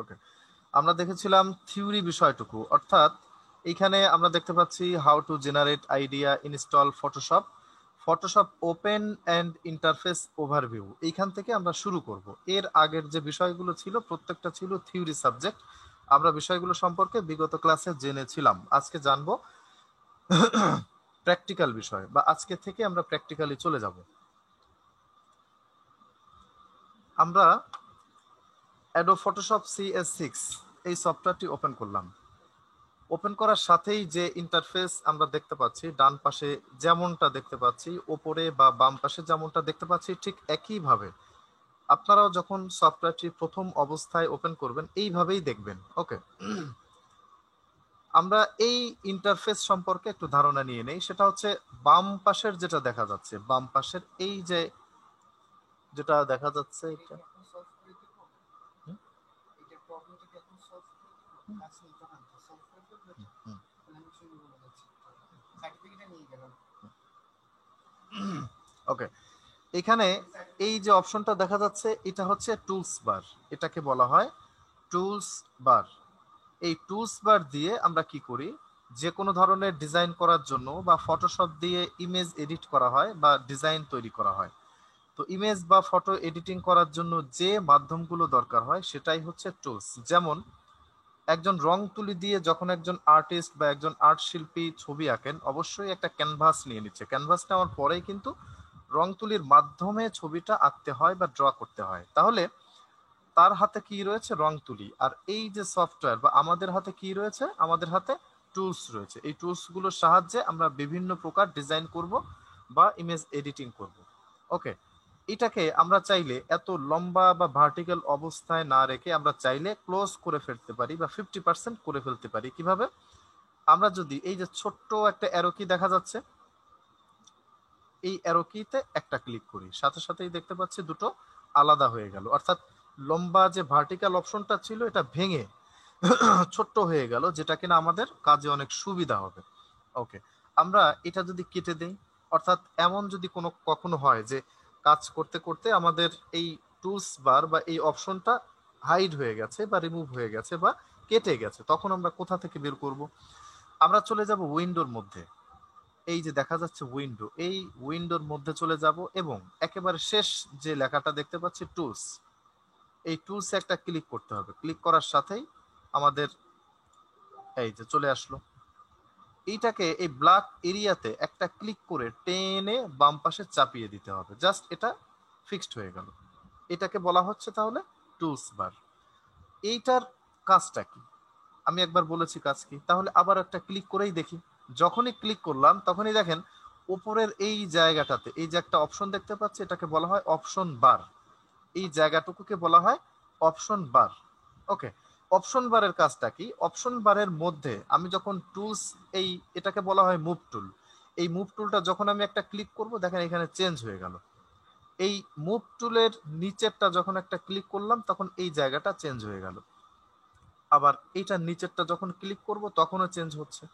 ওকে, আমরা দেখেছিলাম থিওরি বিষয়টুকু, অর্থাৎ এইখানে আমরা দেখতে পাচ্ছি how to generate idea, install Photoshop, Photoshop open and interface overview. এইখান থেকে আমরা শুরু করব। এর আগের যে বিষয়গুলো ছিল প্রত্যেকটা ছিল থিওরি সাবজেক্ট। আমরা বিষয়গুলো সম্পর্কে বিগত ক্লাসে জেনেছিলাম। আজকে জানবো প্র্যাকটিক্যাল বিষয়, বা আজকে থেকে আমরা প্র্যাকটিক্যালি চলে যাব। আমরা অ্যাডোব ফটোশপ CS6 এই সফটওয়্যারটি ওপেন করলাম। ওপেন করার সাথেই যে ইন্টারফেস আমরা দেখতে পাচ্ছি, ডান পাশে যেমনটা দেখতে পাচ্ছি, ওপরে বা বাম পাশে যেমনটা দেখতে পাচ্ছি, ঠিক একইভাবে আপনারাও যখন সফটওয়্যারটি প্রথম অবস্থায় ওপেন করবেন এইভাবেই দেখবেন। ওকে, আমরা এই ইন্টারফেস সম্পর্কে একটু ধারণা নিয়ে নেই। সেটা হচ্ছে বাম পাশের যেটা দেখা যাচ্ছে, বাম পাশের এই যে যেটা দেখা যাচ্ছে এটা, হুম, হুম, ওকে, এখানে এই যে অপশনটা দেখা যাচ্ছে এটা হচ্ছে টুলস বার। এটাকে বলা হয় টুলস বার। এই টুলস বার দিয়ে আমরা কি করি, যে কোনো ধরনের ডিজাইন করার জন্য বা ফটোশপ দিয়ে ইমেজ এডিট করা হয় বা ডিজাইন তৈরি করা হয়। তো ইমেজ বা ফটো এডিটিং করার জন্য যে মাধ্যমগুলো দরকার হয় সেটাই হচ্ছে টুলস। যেমন একজন রং তুলি দিয়ে যখন একজন আর্টিস্ট বা একজন আর্ট শিল্পী ছবি আঁকেন, অবশ্যই একটা ক্যানভাস নিয়ে নিচ্ছে। ক্যানভাস নেওয়ার পরেই কিন্তু রং তুলির মাধ্যমে ছবিটা আঁকতে হয় বা ড্র করতে হয়। তাহলে তার হাতে কি রয়েছে, রং তুলি। আর এই যে সফটওয়্যার বা আমাদের হাতে কি রয়েছে, আমাদের হাতে টুলস রয়েছে। এই টুলস গুলোর সাহায্যে আমরা বিভিন্ন প্রকার ডিজাইন করব বা ইমেজ এডিটিং করব। ওকে, এটাকে আমরা চাইলে এত লম্বা বা ভার্টিক্যাল অবস্থায় না রেখে আমরা চাইলে ক্লোজ করে ফেলতে পারি বা 50% করে ফেলতে পারি। কিভাবে? আমরা যদি এই যে ছোট্ট একটা অ্যারো কি দেখা যাচ্ছে, এই অ্যারো কিতে একটা ক্লিক করি, সাথে সাথেই দেখতে পাচ্ছি দুটো আলাদা হয়ে গেল। অর্থাৎ লম্বা যে ভার্টিক্যাল অপশনটা ছিল এটা ভেঙে ছোট্ট হয়ে গেল, যেটা কিনা আমাদের কাজে অনেক সুবিধা হবে। ওকে, আমরা এটা যদি কেটে দেই, অর্থাৎ এমন যদি কোনো কখনো হয় যে কাজ করতে করতে আমাদের এই টুলস বার বা এই অপশনটা হাইড হয়ে গেছে বা রিমুভ হয়ে গেছে বা কেটে গেছে, তখন আমরা কোথা থেকে বের করব? আমরা চলে যাব উইন্ডোর মধ্যে। এই যে দেখা যাচ্ছে উইন্ডো, এই উইন্ডোর মধ্যে চলে যাব এবং একেবারে শেষ যে লেখাটা দেখতে পাচ্ছি টুলস, এই টুলসে একটা ক্লিক করতে হবে। ক্লিক করার সাথেই আমাদের এই যে চলে আসলো। এইটাকে এই ব্ল্যাক এরিয়াতে একটা ক্লিক করে টেনে বাম পাশে চাপিয়ে দিতে হবে। জাস্ট এটা ফিক্সড হয়ে গেল। এটাকে বলা হচ্ছে তাহলে টুলস বার। এইটার কাজটা কি আমি একবার বলেছি কাজ কি, তাহলে আবার একটা ক্লিক করেই দেখি। যখনই ক্লিক করলাম তখনই দেখেন উপরের এই জায়গাটাতে এই যে একটা অপশন দেখতে পাচ্ছি, এটাকে বলা হয় অপশন বার। এই জায়গাটুকুকে বলা হয় অপশন বার। ওকে, অপশন বারের কাজটা কি? অপশন বারের মধ্যে আমি যখন টুলস, এই এটাকে বলা হয় মুভ টুল। এই মুভ টুলটা যখন আমি একটা ক্লিক করব, দেখেন এখানে চেঞ্জ হয়ে গেল। এই মুভ টুলের নিচেরটা যখন একটা ক্লিক করলাম তখন এই জায়গাটা চেঞ্জ হয়ে গেল। আবার এইটার নিচেরটা যখন ক্লিক করব তখনও চেঞ্জ হচ্ছে।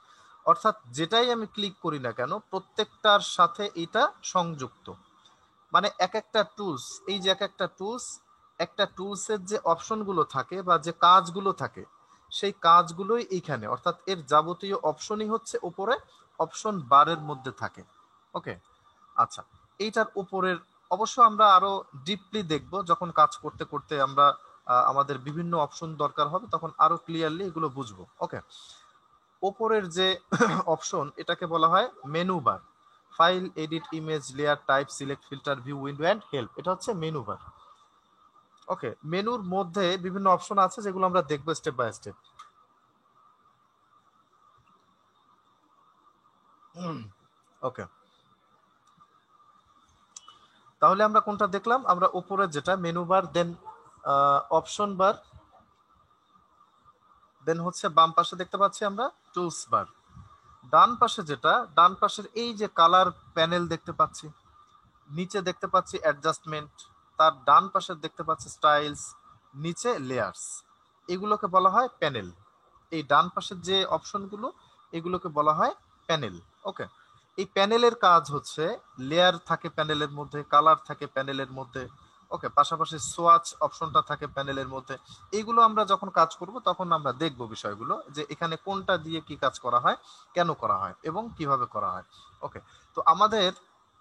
অর্থাৎ যেটাই আমি ক্লিক করি না কেন প্রত্যেকটার সাথে এটা সংযুক্ত। মানে এক একটা টুলস, এই যে এক একটা টুলস, একটা টুলসের যে অপশনগুলো থাকে বা যে কাজগুলো থাকে সেই কাজগুলোই এইখানে, অর্থাৎ এর যাবতীয় অপশনই হচ্ছে উপরে অপশন বারের মধ্যে থাকে। ওকে, আচ্ছা, এইটার উপরের অবশ্য আমরা আরো ডিপলি দেখব যখন কাজ করতে করতে আমরা আমাদের বিভিন্ন অপশন দরকার হবে, তখন আরো ক্লিয়ারলি এগুলো বুঝবো। ওকে, ওপরের যে অপশন এটাকে বলা হয় menu bar. File, edit, image, layer, type, select, filter, view, window and help, এটা হচ্ছে মেনু বার। ওকে, মেনুর মধ্যে বিভিন্ন অপশন আছে যেগুলো আমরা দেখবো স্টেপ বাই স্টেপ। ওকে, তাহলে আমরা কোনটা দেখলাম? আমরা উপরে যেটা মেনু বার, দেন অপশন বার, দেন হচ্ছে বাম পাশে দেখতে পাচ্ছি আমরা টুলস বার। ডান পাশে যেটা, ডান পাশের এই যে কালার প্যানেল দেখতে পাচ্ছি, নিচে দেখতে পাচ্ছি অ্যাডজাস্টমেন্ট, তার ডান পাশে দেখতে পাচ্ছি স্টাইলস, নিচে লেয়ার্স, এগুলোকে বলা হয় প্যানেল। এই ডান পাশের যে অপশনগুলো এগুলোকে বলা হয় প্যানেল। ওকে, এই প্যানেলের কাজ হচ্ছে লেয়ার থাকে প্যানেলের মধ্যে, কালার থাকে প্যানেলের মধ্যে। ওকে, পাশাপাশি সোয়াচ অপশনটা থাকে প্যানেলের মধ্যে। এইগুলো আমরা যখন কাজ করব তখন আমরা দেখব বিষয়গুলো, যে এখানে কোনটা দিয়ে কি কাজ করা হয়, কেন করা হয় এবং কিভাবে করা হয়। ওকে, তো আমাদের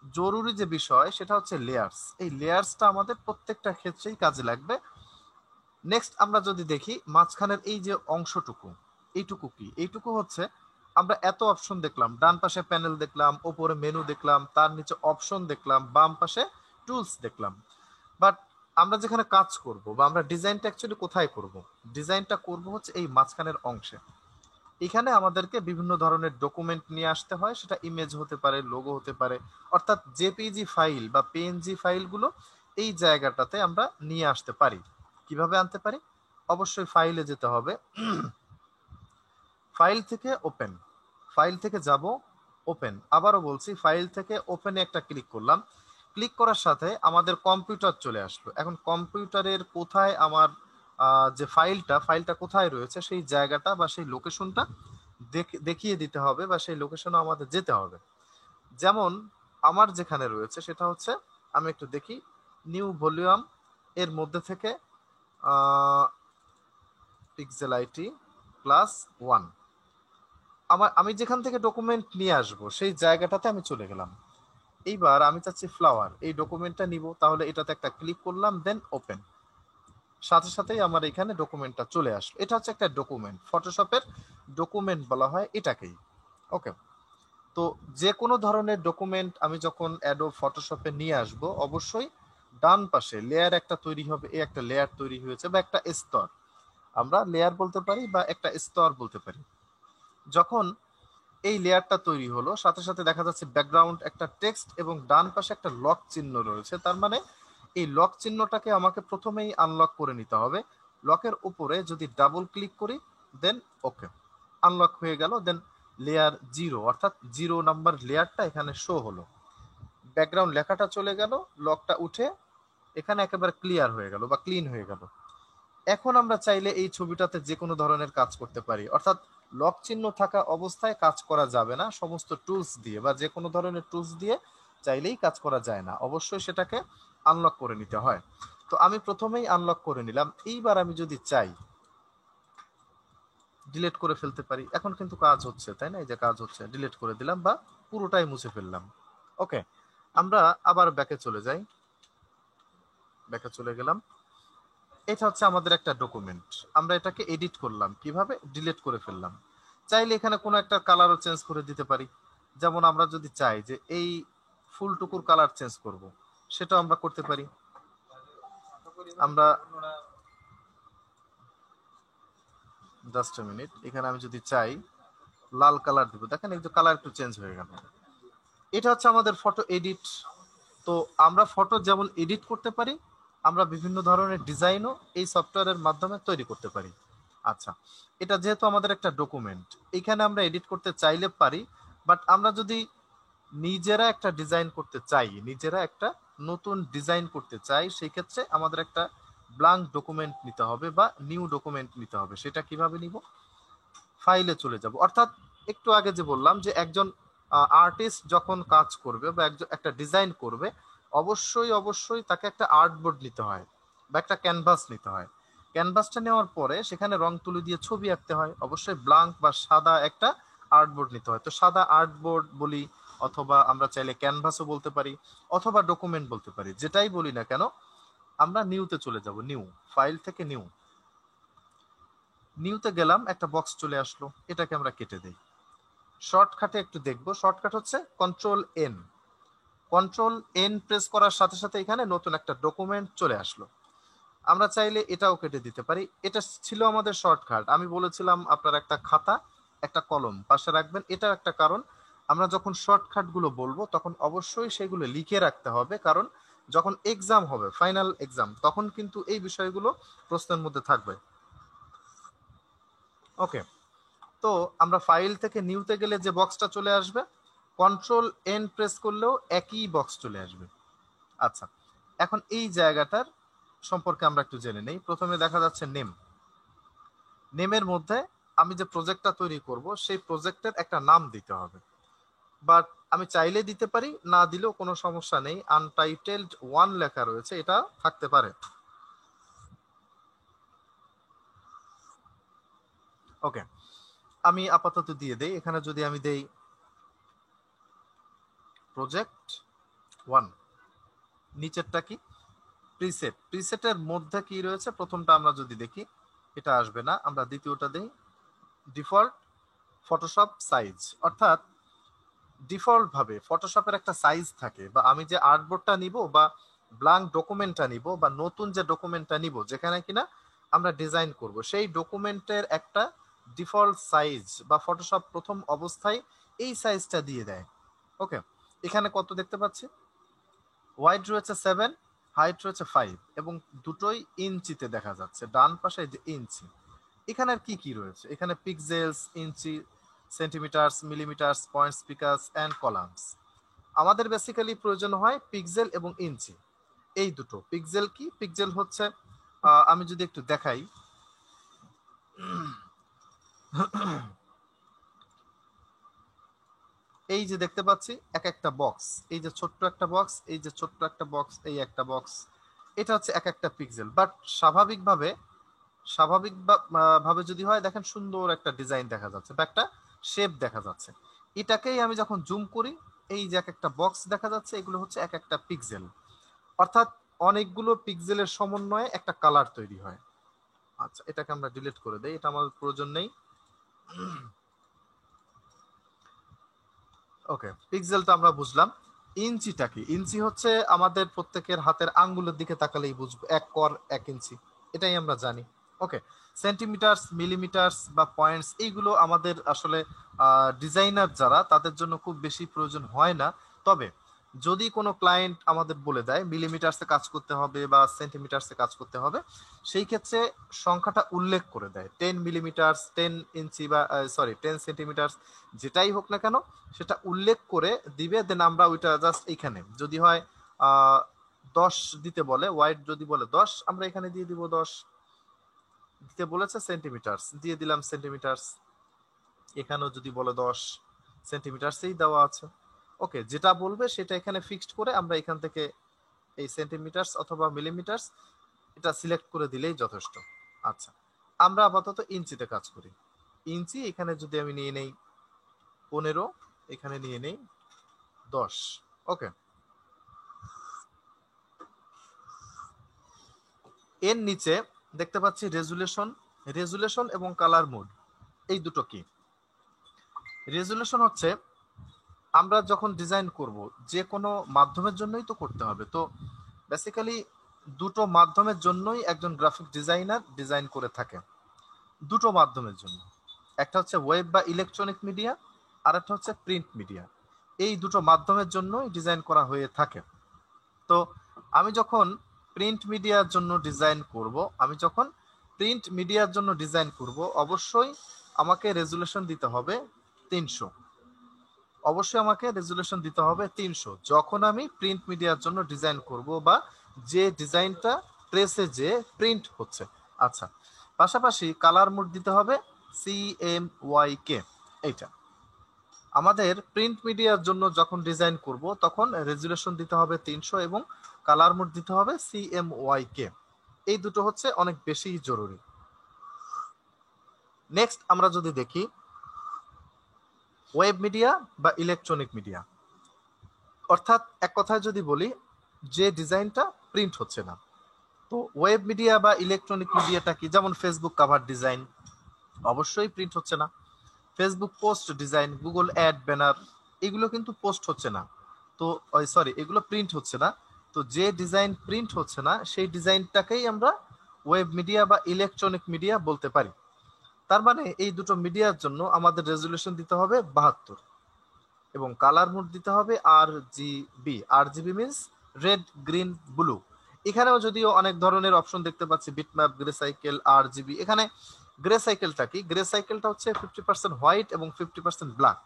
জরুরি যে বিষয় সেটা হচ্ছে লেয়ার্স। এই লেয়ার্সটা আমাদের প্রত্যেকটা ক্ষেত্রেই কাজে লাগবে। নেক্সট আমরা যদি দেখি মাঝখানের এই যে অংশটুকু, এইটুকু কি? এইটুকু হচ্ছে আমরা এত অপশন দেখলাম, ডান পাশে প্যানেল দেখলাম, ওপরে মেনু দেখলাম, তার নিচে অপশন দেখলাম, বাম পাশে টুলস দেখলাম, বাট আমরা যেখানে কাজ করব বা আমরা ডিজাইনটা অ্যাকচুয়ালি কোথায় করব, ডিজাইনটা করব হচ্ছে এই মাঝখানের অংশে। এখানে আমাদেরকে বিভিন্ন ধরনের ডকুমেন্ট নিয়ে আসতে হয়, সেটা ইমেজ হতে পারে, লোগো হতে পারে, অর্থাৎ জেপিজি ফাইল বা পিএনজি ফাইলগুলো এই জায়গাটাতে আমরা নিয়ে আসতে পারি। কিভাবে আনতে পারি? অবশ্যই ফাইলে যেতে হবে, ফাইল থেকে ওপেন, ফাইল থেকে যাব ওপেন, আবারও বলছি ফাইল থেকে ওপেনে একটা ক্লিক করলাম, ক্লিক করার সাথে আমাদের কম্পিউটার চলে আসলো। এখন কম্পিউটারের কোথায় আমার যে ফাইলটা কোথায় রয়েছে সেই জায়গাটা বা সেই লোকেশনটা দেখিয়ে দিতে হবে, বা সেই লোকেশনে আমাদের যেতে হবে। যেমন আমার যেখানে রয়েছে সেটা হচ্ছে, আমি একটু দেখি, নিউ ভলিউম এর মধ্যে থেকে পিক্সেল আইটি +1, আমি যেখান থেকে ডকুমেন্ট নিয়ে আসবো সেই জায়গাটাতে আমি চলে গেলাম। এইবার আমি চাচ্ছি ফ্লাওয়ার, এই ডকুমেন্টটা নিব, তাহলে এটাতে একটা ক্লিক করলাম, দেন ওপেন, সাথে সাথেই আমার এখানে ডকুমেন্টটা চলে আসলো। এটা হচ্ছে একটা ডকুমেন্ট, ফটোশপের ডকুমেন্ট বলা হয় এটাকেই। ওকে, তো যে কোনো ধরনের ডকুমেন্ট আমি যখন অ্যাডোব ফটোশপে নিয়ে আসব, অবশ্যই ডান পাশে লেয়ার একটা তৈরি হবে, এই একটা লেয়ার তৈরি হয়েছে বা একটা স্তর, আমরা লেয়ার বলতে পারি বা একটা স্তর বলতে পারি। যখন এই লেয়ারটা তৈরি হলো, সাথে সাথে দেখা যাচ্ছে ব্যাকগ্রাউন্ড একটা টেক্সট এবং ডান পাশে একটা লক চিহ্ন রয়েছে, তার মানে এই লক চিহ্নটাকে আমাকে প্রথমেই আনলক করে নিতে হবে। লকের উপরে যদি ডাবল ক্লিক করি, দেন ওকে, আনলক হয়ে গেল। দেন লেয়ার 0, অর্থাৎ 0 নাম্বার লেয়ারটা এখানে শো হলো, ব্যাকগ্রাউন্ড লেখাটা চলে গেল, লকটা উঠে এখানে একেবারে ক্লিয়ার হয়ে গেল বা ক্লিন হয়ে গেল। এখন আমরা চাইলে এই ছবিটাতে যে কোনো ধরনের কাজ করতে পারি, অর্থাৎ লক চিহ্ন থাকা অবস্থায় কাজ করা যাবে না সমস্ত টুলস দিয়ে, বা যে কোনো ধরনের টুলস দিয়ে চাইলেই কাজ করা যায় না, অবশ্যই সেটাকে আনলক করে নিতে হয়। তো আমি প্রথমেই আনলক করে নিলাম। এইবার আমি যদি চাই ডিলিট করে ফেলতে পারি। এখন কিন্তু কাজ হচ্ছে, তাই না? এই যে কাজ হচ্ছে, ডিলিট করে দিলাম বা পুরোটাই মুছে ফেললাম। ওকে, আমরা আবার ব্যাকে চলে যাই, ব্যাকে চলে গেলাম। এটা হচ্ছে আমাদের একটা ডকুমেন্ট, আমরা এটাকে এডিট করলাম, কিভাবে? ডিলিট করে ফেললাম। চাইলে এখানে কোনো একটা কালারও চেঞ্জ করে দিতে পারি। যেমন আমরা যদি চাই যে এই ফুলটুকুর কালার চেঞ্জ করব, সেটাও আমরা করতে পারি। আমরা জাস্ট এ মিনিট, এখানে আমি যদি চাই লাল কালার দিব, দেখেন এই যে কালার একটু চেঞ্জ হয়ে গেল। এটা হচ্ছে আমাদের ফটো এডিট। তো আমরা ফটো যেমন এডিট করতে পারি, আমরা বিভিন্ন ধরনের ডিজাইনও এই সফটওয়্যারের মাধ্যমে তৈরি করতে পারি। আচ্ছা, এটা যেহেতু আমাদের একটা ডকুমেন্ট, এখানে আমরা এডিট করতে চাইলে পারি, বাট আমরা যদি নিজেরা একটা ডিজাইন করতে চাই, নিজেরা একটা নতুন ডিজাইন করতে চাই, সেই ক্ষেত্রে আমাদের একটা ব্ল্যাঙ্ক ডকুমেন্ট নিতে হবে বা নিউ ডকুমেন্ট নিতে হবে। সেটা কিভাবে নিব? ফাইলে চলে যাব, অর্থাৎ একটু আগে যে বললাম যে একজন আর্টিস্ট যখন কাজ করবে বা একজন একটা ডিজাইন করবে, অবশ্যই অবশ্যই তাকে একটা আর্টবোর্ড নিতে হয় বা একটা ক্যানভাস নিতে হয়। ক্যানভাসটা নেওয়ার পরে সেখানে রং তুলি দিয়ে ছবি আঁকতে হয়, অবশ্যই ব্ল্যাঙ্ক বা সাদা একটা আর্টবোর্ড নিতে হয়। তো সাদা আর্টবোর্ড বলি, অথবা আমরা চাইলে ক্যানভাসও বলতে পারি, অথবা ডকুমেন্ট বলতে পারি, যেটাই বলি না কেন। আমরা নিউতে চলে যাব, নিউ, ফাইল থেকে নিউ, নিউতে গেলাম, একটা বক্স চলে আসলো, এটাকে আমরা কেটে দিই। শর্টকাটে একটু দেখবো, শর্টকাট হচ্ছে কন্ট্রোল-N। কন্ট্রোল-N প্রেস করার সাথে সাথে এখানে নতুন একটা ডকুমেন্ট চলে আসলো। আমরা চাইলে এটাও কেটে দিতে পারি। এটা ছিল আমাদের শর্টকাট। আমি বলেছিলাম আপনার একটা খাতা, একটা কলম পাশে রাখবেন, এটা একটা কারণ। আমরা যখন শর্টকাট গুলো বলবো তখন অবশ্যই সেগুলো লিখে রাখতে হবে, কারণ যখন এক্সাম হবে, ফাইনাল এক্সাম, তখন কিন্তু এই বিষয়গুলো প্রশ্নের মধ্যে থাকবে। ওকে, তো আমরা ফাইল থেকে নিউতে গেলে যে বক্সটা চলে আসবে, কন্ট্রোল-N প্রেস করলেও একই বক্স চলে আসবে। আচ্ছা, এখন এই জায়গাটার সম্পর্কে আমরা একটু জেনে নেই। প্রথমে দেখা যাচ্ছে নেম, নেমের মধ্যে আমি যে প্রজেক্টটা তৈরি করব সেই প্রজেক্টের একটা নাম দিতে হবে। বাট আমি চাইলে দিতে পারি, না দিলেও কোনো সমস্যা নেই। আনটাইটেলড 1 লেখা রয়েছে, এটা থাকতে পারে। ওকে, আমি আপাতত দিয়ে দেই। এখানে যদি আমি দেই প্রজেক্ট 1, নিচেরটা কি প্রিসেট, প্রিসেটের মধ্যে কি রয়েছে প্রথমটা আমরা যদি দেখি এটা আসবে না, আমরা দ্বিতীয়টা দেই ডিফল্ট ফটোশপ সাইজ। অর্থাৎ ডিফল্ট ভাবে ফটোশপের একটা সাইজ থাকে, বা আমি যে আর্টবোর্ডটা নিব বা ব্ল্যাঙ্ক ডকুমেন্টটা নিব বা নতুন যে ডকুমেন্টটা নিব যেখানে কিনা আমরা ডিজাইন করব, সেই ডকুমেন্টের একটা ডিফল্ট সাইজ বা ফটোশপ প্রথম অবস্থায় এই সাইজটা দিয়ে দেয়। ওকে, এখানে কত দেখতে পাচ্ছি, ওয়াইড রয়েছে 7, হাইট রয়েছে 5, এবং দুটোই ইঞ্চিতে দেখা যাচ্ছে। ডান পাশে যে ইঞ্চি, এখানে আর কি কি রয়েছে, এখানে pixels, inch, centimetres, millimetres, points, picas and columns. আমাদের বেসিক্যালি প্রয়োজন হয় পিক্সেল এবং ইঞ্চি, এই দুটো। পিক্সেল কি, পিক্সেল হচ্ছে আমি যদি একটু দেখাই, এই যে দেখতে পাচ্ছি এক একটা বক্স, এই যে ছোট্ট একটা বক্স, এই যে ছোট্ট একটা বক্স, এই একটা বক্স, এটা হচ্ছে এক একটা পিক্সেল। বাট স্বাভাবিক ভাবে যদি হয়, দেখেন সুন্দর একটা ডিজাইন দেখা যাচ্ছে বা একটা শেপ দেখা যাচ্ছে। এটাকেই আমি যখন জুম করি, এই যে এক একটা বক্স দেখা যাচ্ছে, এগুলো হচ্ছে এক একটা পিক্সেল। অর্থাৎ অনেকগুলো পিক্সেলের সমন্বয়ে একটা কালার তৈরি হয়। আচ্ছা, এটাকে আমরা ডিলিট করে দেই, এটা আমাদের প্রয়োজন নেই। ওকে, পিক্সেলটা আমরা বুঝলাম। ইঞ্চিটা কি, ইঞ্চি হচ্ছে আমাদের প্রত্যেকের হাতের আঙ্গুলের দিকে তাকালেই বুঝবো, 1 কর 1 ইঞ্চি, এটাই আমরা জানি। ওকে, সেন্টিমিটারস, মিলিমিটারস বা পয়েন্টস, এইগুলো আমাদের আসলে ডিজাইনার যারা তাদের জন্য খুব বেশি প্রয়োজন হয় না। তবে যদি কোনো ক্লায়েন্ট আমাদের বলে দেয় মিলিমিটারসে কাজ করতে হবে বা সেন্টিমিটারসে কাজ করতে হবে, সেই ক্ষেত্রে সংখ্যাটা উল্লেখ করে দেয়, 10 মিলিমিটারস, 10 ইঞ্চি বা 10 সেন্টিমিটারস, যেটাই হোক না কেন সেটা উল্লেখ করে দিবে। দেন আমরা ওইটা জাস্ট এইখানে যদি হয় 10 দিতে বলে, ওয়াইড যদি বলে 10, আমরা এখানে দিয়ে দিব 10। দিতে বলেছে সেন্টিমিটারস, দিয়ে দিলাম সেন্টিমিটারস। এখানেও যদি বলে 10, সেন্টিমিটারসেই দেওয়া আছে। ওকে, যেটা বলবে সেটা এখানে ফিক্সড করে আমরা এখান থেকে এই সেন্টিমিটারস অথবা মিলিমিটারস এটা সিলেক্ট করে দিলেই যথেষ্ট। আচ্ছা, আমরা আপাতত ইঞ্চিতে কাজ করি। ইঞ্চি এখানে যদি আমি নিয়ে নেই 15, এখানে নিয়ে নেই 10। ওকে, এর নিচে দেখতে পাচ্ছি রেজুলেশন, রেজুলেশন এবং কালার মোড, এই দুটো কি। রেজুলেশন হচ্ছে আমরা যখন ডিজাইন করব, যে কোনো মাধ্যমের জন্যই তো করতে হবে, তো বেসিক্যালি দুটো মাধ্যমের জন্যই একজন গ্রাফিক ডিজাইনার ডিজাইন করে থাকে। দুটো মাধ্যমের জন্য, একটা হচ্ছে ওয়েব বা ইলেকট্রনিক মিডিয়া, আর একটা হচ্ছে প্রিন্ট মিডিয়া। এই দুটো মাধ্যমের জন্যই ডিজাইন করা হয়ে থাকে। তো আমি যখন প্রিন্ট মিডিয়ার জন্য ডিজাইন করব, অবশ্যই আমাকে রেজুলেশন দিতে হবে 300। অবশ্যই আমাকে রেজুলেশন দিতে হবে 300 যখন আমি প্রিন্ট মিডিয়ার জন্য ডিজাইন করব বা যে ডিজাইনটা প্রেসে যে প্রিন্ট হচ্ছে। আচ্ছা, পাশাপাশি কালার মোড দিতে হবে CMYK। এইটা আমাদের প্রিন্ট মিডিয়ার জন্য যখন ডিজাইন করব তখন রেজুলেশন দিতে হবে 300 এবং কালার মোড দিতে হবে CMYK। এই দুটো হচ্ছে অনেক বেশি জরুরি। নেক্সট আমরা যদি দেখি ওয়েব মিডিয়া বা ইলেকট্রনিক মিডিয়া, অর্থাৎ এক কথায় যদি বলি যে ডিজাইনটা প্রিন্ট হচ্ছে না। তো ওয়েব মিডিয়া বা ইলেকট্রনিক মিডিয়াটা কি, যেমন ফেসবুক কাভার ডিজাইন অবশ্যই প্রিন্ট হচ্ছে না, Facebook post design, Google ad banner, এগুলো কিন্তু পোস্ট হচ্ছে না, তো এগুলো প্রিন্ট হচ্ছে না। তো যে ডিজাইন প্রিন্ট হচ্ছে না সেই ডিজাইনটাকেই আমরা ওয়েব মিডিয়া বা ইলেকট্রনিক মিডিয়া বলতে পারি। তার মানে এই দুটো মিডিয়ার জন্য আমাদের রেজুলেশন দিতে হবে 72 এবং কালার মোড দিতে হবে RGB। RGB means red, green, blue. এখানেও যদিও অনেক ধরনের অপশন দেখতে পাচ্ছি, বিটম্যাপ, গ্রে সাইকেল, RGB। এখানে গ্রে সাইকেলটা কি, গ্রে সাইকেলটা হচ্ছে 50% হোয়াইট এবং 50% ব্ল্যাক,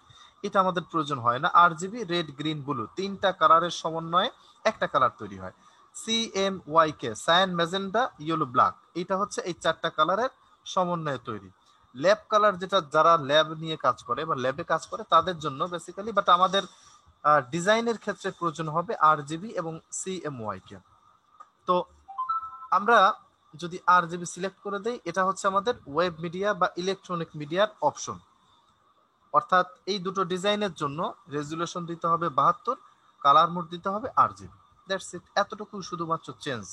এটা আমাদের প্রয়োজন হয় না। RGB রেড, গ্রিন, ব্লু তিনটা কালারের সমন্বয়ে একটা কালার তৈরি হয়। CMYK cyan, magenta, yellow, black, এটা হচ্ছে এই চারটা কালারের সমন্বয়ে তৈরি। ল্যাব কালার, যেটা যারা ল্যাব নিয়ে কাজ করে বা ল্যাবে কাজ করে তাদের জন্য বেসিক্যালি, বাট আমাদের ডিজাইনের ক্ষেত্রে প্রয়োজন হবে আরজিবি এবং সিএমওয়াই কে। তো আমরা যদি আরজিবি সিলেক্ট করে দেই, এটা হচ্ছে আমাদের ওয়েব মিডিয়া বা ইলেকট্রনিক মিডিয়ার অপশন। অর্থাৎ এই দুটো ডিজাইনের জন্য রেজুলেশন দিতে হবে 72, কালার মোড দিতে হবে আরজিবি। দ্যাটস ইট, এতটুকু শুধুমাত্র চেঞ্জ।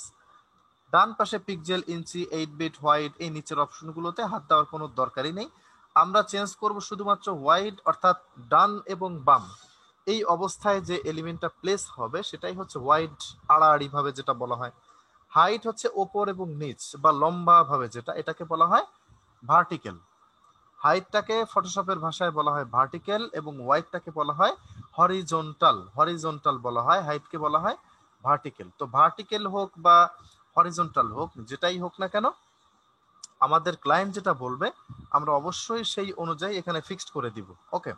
ডান পাশে পিক্সেল, ইঞ্চি, 8 বিট, হোয়াইট, এই নিচের অপশনগুলোতে হাত দেওয়ার কোনো দরকারই নেই। আমরা চেঞ্জ করব শুধুমাত্র হোয়াইট, অর্থাৎ ডান এবং বাম এই অবস্থায় যে এলিমেন্টটা প্লেস হবে সেটাই হচ্ছে হোয়াইট, আড়াআড়ি ভাবে যেটা বলা হয়। হাইট হচ্ছে ওপর এবং নিচ বা লম্বা ভাবে যেটা, এটাকে বলা হয় ভার্টিক্যাল। হাইটটাকে ফটোশপের ভাষায় বলা হয় ভার্টিক্যাল এবং হোয়াইটটাকে বলা হয় হরিজন্টাল। হরিজন্টাল বলা হয়, হাইটকে বলা হয় ভার্টিক্যাল। তো ভার্টিক্যাল হোক বা হরিজন্টাল হোক, যেটাই হোক না কেন, আমাদের ক্লায়েন্ট যেটা বলবে আমরা অবশ্যই সেই অনুযায়ী এখানে ফিক্সড করে দিব। ওকে,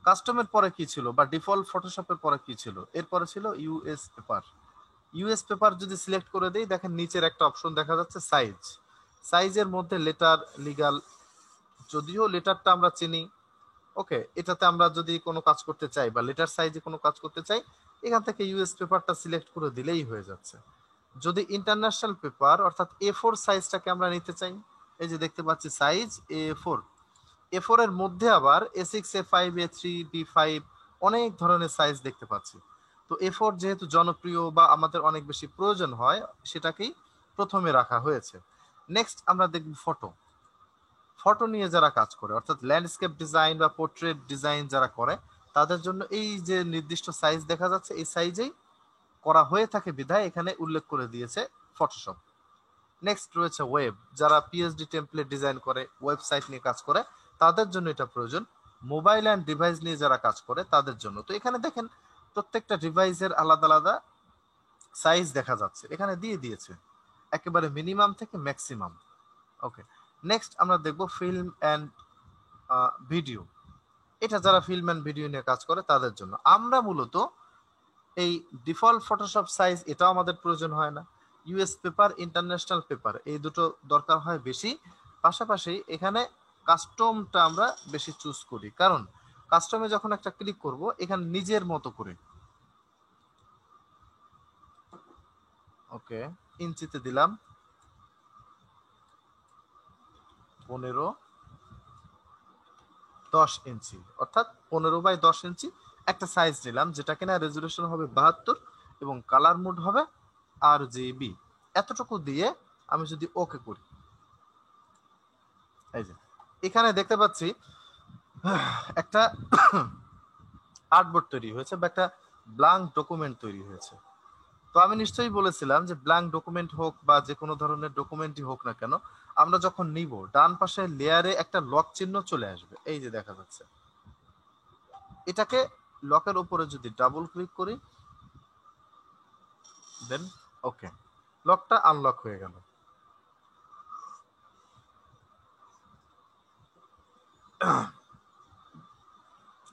কাস্টমের পরে কি ছিল বা ডিফল্ট ফটোশপের পরে কি ছিল? এরপরে ছিল ইউএস পেপার। ইউএস পেপার যদি সিলেক্ট করে দেই, দেখেন নিচের একটা অপশন দেখা যাচ্ছে সাইজ। সাইজের মধ্যে লেটার, লিগাল, যদিও লেটারটা আমরা চিনি। ওকে, এটাতে আমরা যদি কোনো কাজ করতে চাই বা লেটার সাইজে কোনো কাজ করতে চাই, এখান থেকে ইউএস পেপারটা সিলেক্ট করে দিলেই হয়ে যাচ্ছে। যদি ইন্টারন্যাশনাল পেপার অর্থাৎ A4 সাইজটাকে আমরা নিতে চাই, এই যে দেখতে পাচ্ছি সাইজ A4। A4 এর মধ্যে আবার A6, A5, A3, B5 অনেক ধরনের সাইজ দেখতে পাচ্ছি। তো A4 যেহেতু জনপ্রিয় বা আমাদের অনেক বেশি প্রয়োজন হয়, সেটাকেই প্রথমে রাখা হয়েছে। নেক্সট আমরা দেখব ফটো। ফটো নিয়ে যারা কাজ করে অর্থাৎ ল্যান্ডস্কেপ ডিজাইন বা পোর্ট্রেট ডিজাইন যারা করে, তাদের জন্য এই যে নির্দিষ্ট সাইজ দেখা যাচ্ছে, এই সাইজেই করা হয়ে থাকে বিধায় এখানে উল্লেখ করে দিয়েছে ফটোশপ। নেক্সট রয়েছে ওয়েব, যারা পিএইচডি টেমপ্লেট ডিজাইন করে, ওয়েবসাইট নিয়ে কাজ করে, তাদের জন্য এটা প্রয়োজন। মোবাইল অ্যান্ড ডিভাইস নিয়ে যারা কাজ করে তাদের জন্য। তো এখানে দেখেন প্রত্যেকটা ডিভাইসের আলাদা আলাদা সাইজ দেখা যাচ্ছে, এখানে দিয়ে দিয়েছে একেবারে মিনিমাম থেকে ম্যাক্সিমাম। ওকে, নেক্সট আমরা দেখব ফিল্ম অ্যান্ড ভিডিও। এটা যারা ফিল্ম অ্যান্ড ভিডিও নিয়ে কাজ করে তাদের জন্য। আমরা মূলত এই ডিফল্ট ফটোশপ সাইজ এটাও আমাদের প্রয়োজন হয় না। ইউএস পেপার, ইন্টারন্যাশনাল পেপার এই দুটো দরকার হয় বেশি। পাশাপাশি এখানে কাস্টমটা আমরা বেশি চুজ করি, কারণ কাস্টমে যখন একটা ক্লিক করব এখানে নিজের মতো করে, ওকে, ইঞ্চিতে দিলাম 15, 10 ইঞ্চি, অর্থাৎ 15 বাই 10 ইঞ্চি একটা সাইজ নিলাম, যেটা কিনা রেজুলেশন হবে 72 এবং কালার মোড হবে আরজিবি। এতটুকু দিয়ে আমি যদি ওকে করি, এই যে এখানে দেখতে পাচ্ছি একটা আর্টবোর্ড তৈরি হয়েছে বা একটা ব্ল্যাঙ্ক ডকুমেন্ট তৈরি হয়েছে। তো আমি নিশ্চয়ই বলেছিলাম যে ব্ল্যাঙ্ক ডকুমেন্ট হোক বা যে কোনো ধরনের ডকুমেন্টই হোক না কেন, আমরা যখন নিব ডান পাশে লেয়ারে একটা লক চিহ্ন চলে আসবে, এই যে দেখা যাচ্ছে। এটাকে লকের উপরে যদি ডাবল ক্লিক করি, দেন ওকে, লকটা আনলক হয়ে গেল।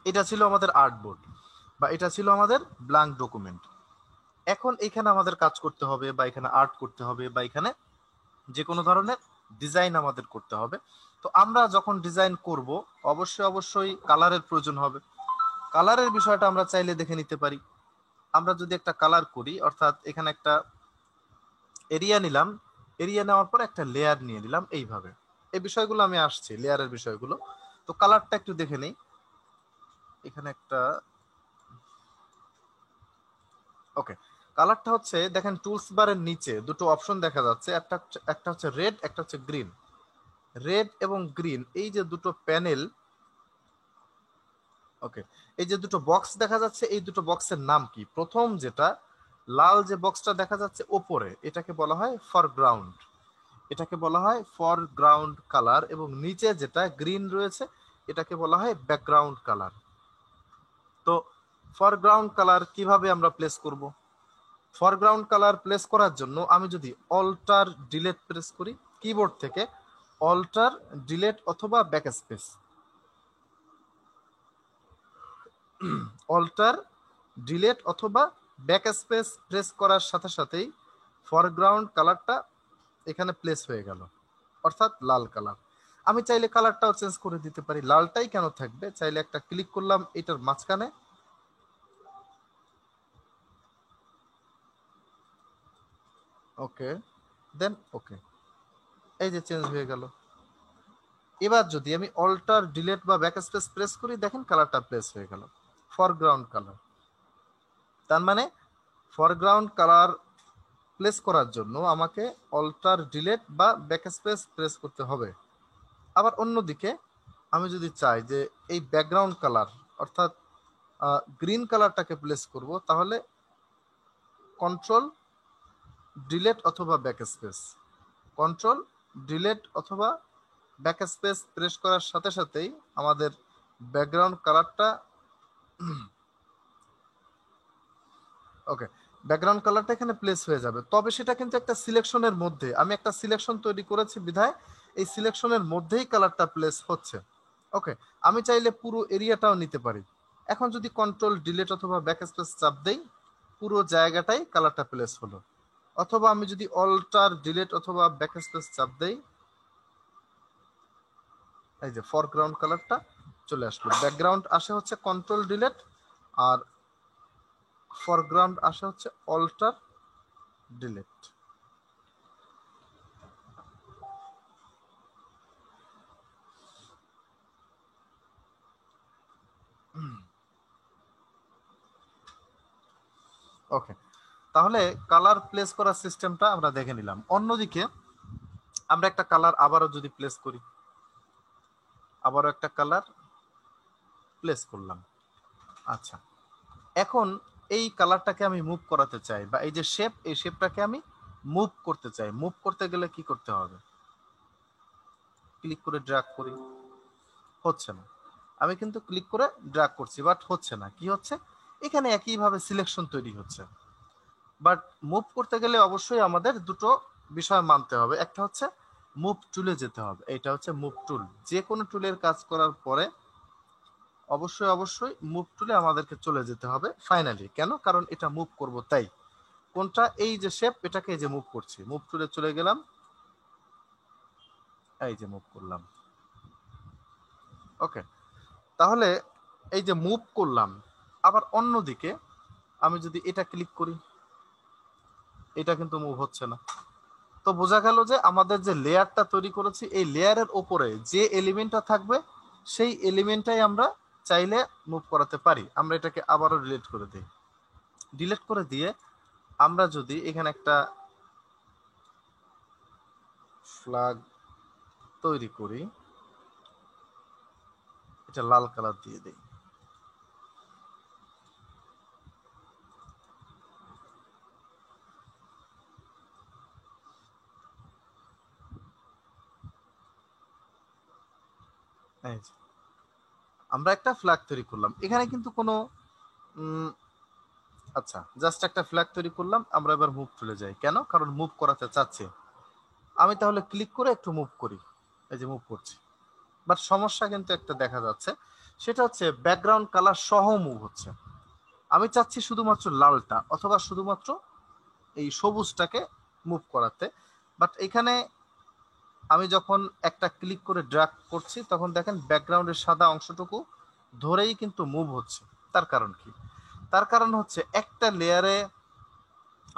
এটা ছিল আমাদের আর্টবোর্ড বা এটা ছিল আমাদের ব্ল্যাঙ্ক ডকুমেন্ট। এখন এখানে আমাদের কাজ করতে হবে বা এখানে আর্ট করতে হবে বা এখানে যে কোনো ধরনের ডিজাইন আমাদের করতে হবে। তো আমরা যখন ডিজাইন করব অবশ্যই অবশ্যই কালারের প্রয়োজন হবে। কালারের বিষয়টা আমরা চাইলে দেখে নিতে পারি। আমরা যদি একটা কালার করি, অর্থাৎ এখানে একটা এরিয়া নিলাম, এরিয়া নেওয়ার পর একটা লেয়ার নিয়ে নিলাম এইভাবে। এই বিষয়গুলো আমি আসছি, লেয়ারের বিষয়গুলো। তো কালারটা একটু দেখে নেই। এখানে একটা, ওকে, কালারটা হচ্ছে দেখেন টুলস বারের নিচে দুটো অপশন দেখা যাচ্ছে, একটা হচ্ছে রেড, একটা হচ্ছে গ্রিন। রেড এবং গ্রিন এই যে দুটো প্যানেল, ওকে, এই যে দুটো বক্স দেখা যাচ্ছে, এই দুটো বক্সের নাম কি? প্রথম যেটা লাল যে বক্সটা দেখা যাচ্ছে ওপরে, এটাকে বলা হয় ফরগ্রাউন্ড, এটাকে বলা হয় ফরগ্রাউন্ড কালার। এবং নিচে যেটা গ্রিন রয়েছে এটাকে বলা হয় ব্যাকগ্রাউন্ড কালার। তো ফরগ্রাউন্ড কালার কিভাবে আমরা প্লেস করব? ফরগ্রাউন্ড কালার প্লেস করার জন্য আমি যদি অল্টার ডিলেট প্রেস করি কিবোর্ড থেকে, অল্টার ডিলেট অথবা ব্যাকস্পেস, অল্টার ডিলেট অথবা ব্যাকস্পেস প্রেস করার সাথে সাথেই ফরগ্রাউন্ড কালারটা এখানে প্লেস হয়ে গেল, অর্থাৎ লাল কালার। আমি চাইলে কালারটাও চেঞ্জ করে দিতে পারি। লালটাই কেন থাকবে, চাইলে একটা ক্লিক করলাম এটার মাঝখানে, ওকে, দেন ওকে, এই যে চেঞ্জ হয়ে গেল। এবার যদি আমি অল্টার ডিলিট বা ব্যাক স্পেস প্রেস করি, দেখেন কালারটা প্লেস হয়ে গেল, ফরগ্রাউন্ড কালার। তার মানে ফরগ্রাউন্ড কালার প্লেস করার জন্য আমাকে অল্টার ডিলিট বা ব্যাক স্পেস প্রেস করতে হবে। আবার অন্যদিকে আমি যদি চাই যে এই ব্যাকগ্রাউন্ড কালার অর্থাৎ গ্রিন কালারটাকে প্লেস করব, তাহলে কন্ট্রোল ডিলিট অথবা ব্যাক স্পেস, কন্ট্রোল ডিলিট অথবা ব্যাক স্পেস প্রেস করার সাথে সাথেই আমাদের ব্যাকগ্রাউন্ড কালারটা ওকে, ব্যাকগ্রাউন্ড কালারটা এখানে প্লেস হয়ে যাবে। তবে সেটা কিন্তু একটা সিলেকশনের মধ্যে, আমি একটা সিলেকশন তৈরি করেছি বিধায় এই সিলেকশনের মধ্যেই কালারটা প্লেস হচ্ছে। ওকে, আমি চাইলে পুরো এরিয়াটাও নিতে পারি। এখন যদি কন্ট্রোল ডিলিট অথবা ব্যাক স্পেস চাপ দেই, পুরো জায়গাটাই কালারটা প্লেস হলো। অথবা আমি যদি অল্টার ডিলিট অথবা ব্যাক স্পেস চাপ দেই, এই যে ফরগ্রাউন্ড কালারটা চলে আসলো। ব্যাকগ্রাউন্ড আসে হচ্ছে কন্ট্রোল ডিলিট, আর ফরগ্রাউন্ড আসে হচ্ছে অল্টার ডিলিট। ওকে, তাহলে কালার প্লেস করার সিস্টেমটা আমরা দেখে নিলাম। অন্যদিকে আমরা একটা কালার আবারও যদি প্লেস করি, আবারও একটা কালার প্লেস করলাম। আচ্ছা, এখন এই কালারটাকে আমি মুভ করাতে চাই, বা এই যে শেপ, এই শেপটাকে আমি মুভ করতে চাই। মুভ করতে গেলে কি করতে হবে? ক্লিক করে ড্র্যাগ করি, হচ্ছে না। আমি কিন্তু ক্লিক করে ড্র্যাগ করছি, বাট হচ্ছে না। কি হচ্ছে? এখানে একইভাবে সিলেকশন তৈরি হচ্ছে। বাট মুভ করতে গেলে অবশ্যই আমাদের দুটো বিষয় মানতে হবে। একটা হচ্ছে মুভ টুলে যেতে হবে, এটা হচ্ছে মুভ টুল। যে কোনো টুলের কাজ করার পরে অবশ্যই অবশ্যই মুভ টুলে আমাদেরকে চলে যেতে হবে ফাইনালি। কেন? কারণ এটা মুভ করব তাই। কোনটা? এই যে শেপ, এটাকে এই যে মুভ করছি, মুভ টুলে চলে গেলাম, এই যে মুভ করলাম। ওকে, তাহলে এই যে মুভ করলাম, আবার অন্যদিকে আমি যদি এটা ক্লিক করি, এটা কিন্তু মুভ হচ্ছে না। তো বোঝা গেল যে আমাদের যে লেয়ারটা তৈরি করেছি, এই লেয়ারের ওপরে যে এলিমেন্টটা থাকবে সেই এলিমেন্টটাই আমরা চাইলে মুভ করাতে পারি। আমরা এটাকে আবারও ডিলিট করে দিই। ডিলিট করে দিয়ে আমরা যদি এখানে একটা ফ্ল্যাগ তৈরি করি, এটা লাল কালার দিয়ে দিই। এই যে আমরা একটা ফ্ল্যাগ তৈরি করলাম। এখানে কিন্তু কোনো আচ্ছা, জাস্ট একটা ফ্ল্যাগ তৈরি করলাম। আমরা এবার মুভ চলে যাই। কেন? কারণ মুভ করাতে চাচ্ছি। আমি তাহলে ক্লিক করে একটু মুভ করি, এই যে মুভ করছি। বাট সমস্যা কিন্তু একটা দেখা যাচ্ছে, সেটা হচ্ছে ব্যাকগ্রাউন্ড কালার সহ মুভ হচ্ছে। আমি চাচ্ছি শুধুমাত্র লালটা অথবা শুধুমাত্র এই সবুজটাকে মুভ করাতে। বাট এখানে আমি যখন একটা ক্লিক করে ড্র্যাগ করছি, তখন দেখেন ব্যাকগ্রাউন্ডের সাদা অংশটুকু ধরেই কিন্তু মুভ হচ্ছে। তার কারণ কি? তার কারণ হচ্ছে একটা লেয়ারে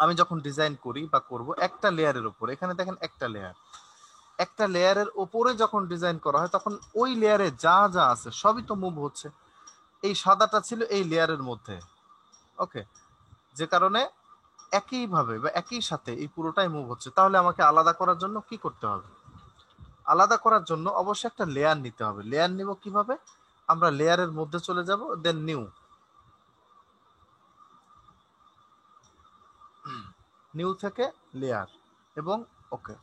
আমি যখন ডিজাইন করি বা করব, একটা লেয়ারের উপর, এখানে দেখেন একটা লেয়ার, একটা লেয়ারের উপরে যখন ডিজাইন করা হয়, তখন ওই লেয়ারে যা যা আছে সবই তো মুভ হচ্ছে। এই সাদাটা ছিল এই লেয়ারের মধ্যে। ওকে, যে কারণে একইভাবে বা একই সাথে এই পুরোটাই মুভ হচ্ছে। তাহলে আমাকে আলাদা করার জন্য কি করতে হবে? আলাদা করার জন্য অবশ্যই একটা লেয়ার নিতে হবে। লেয়ার নিব কিভাবে? আমরা লেয়ারের মধ্যে চলে যাব, দেন নিউ, নিউ থেকে লেয়ার এবং ওকে।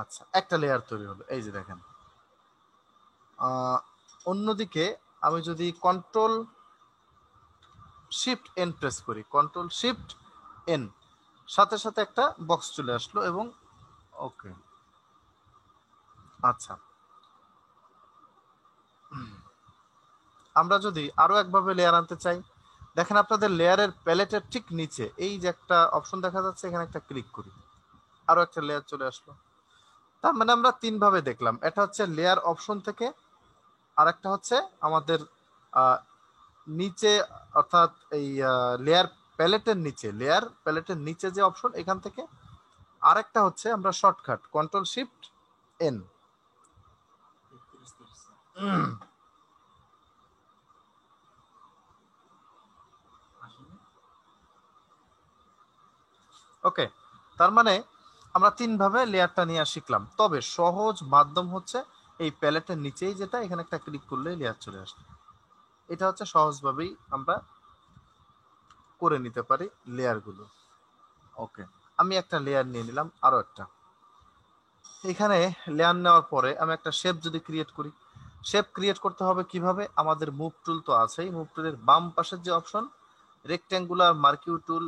আচ্ছা, একটা লেয়ার তৈরি হলো, এই যে দেখেন। অন্যদিকে আমি যদি কন্ট্রোল শিফট এন প্রেস করি, কন্ট্রোল শিফট এন, সাথে সাথে একটা বক্স চলে আসলো এবং ওকে। আচ্ছা, আমরা যদি আরো একভাবে লেয়ার আনতে চাই, দেখেন আপনাদের লেয়ারের প্যালেটের ঠিক নিচে এই যে একটা অপশন দেখা যাচ্ছে, এখানে একটা ক্লিক করি, আরো একটা লেয়ার চলে আসলো। তার মানে আমরা তিন ভাবে দেখলাম। এটা হচ্ছে লেয়ার অপশন থেকে, আর একটা হচ্ছে আমাদের নিচে, অর্থাৎ এই লেয়ার প্যালেটের নিচে লেয়ার, প্যালেটের নিচে যে অপশন এখান থেকে আরেকটা হচ্ছে আমরা শর্টকাট কন্ট্রোল শিফট এন। ওকে, তার মানে আমরা তিনভাবে লেয়ারটা নিয়ে শিখলাম, তবে সহজ মাধ্যম হচ্ছে এই প্যালেটের নিচেই যেটা, এখানে একটা ক্লিক করলেই লেয়ার চলে আসবে। এটা হচ্ছে সহজভাবেই আমরা করে নিতে পারি লেয়ারগুলো। ওকে, আমি একটা লেয়ার নিয়ে নিলাম, আরো একটা। এখানে লেয়ার নেওয়ার পরে আমি একটা শেপ যদি ক্রিয়েট করি, শেপ ক্রিয়েট করতে হবে কিভাবে? আমাদের মুভ টুল তো আছেই, মুভ টুলের বাম পাশের যে অপশন রেক্ট্যাঙ্গুলার মার্কিউ টুল,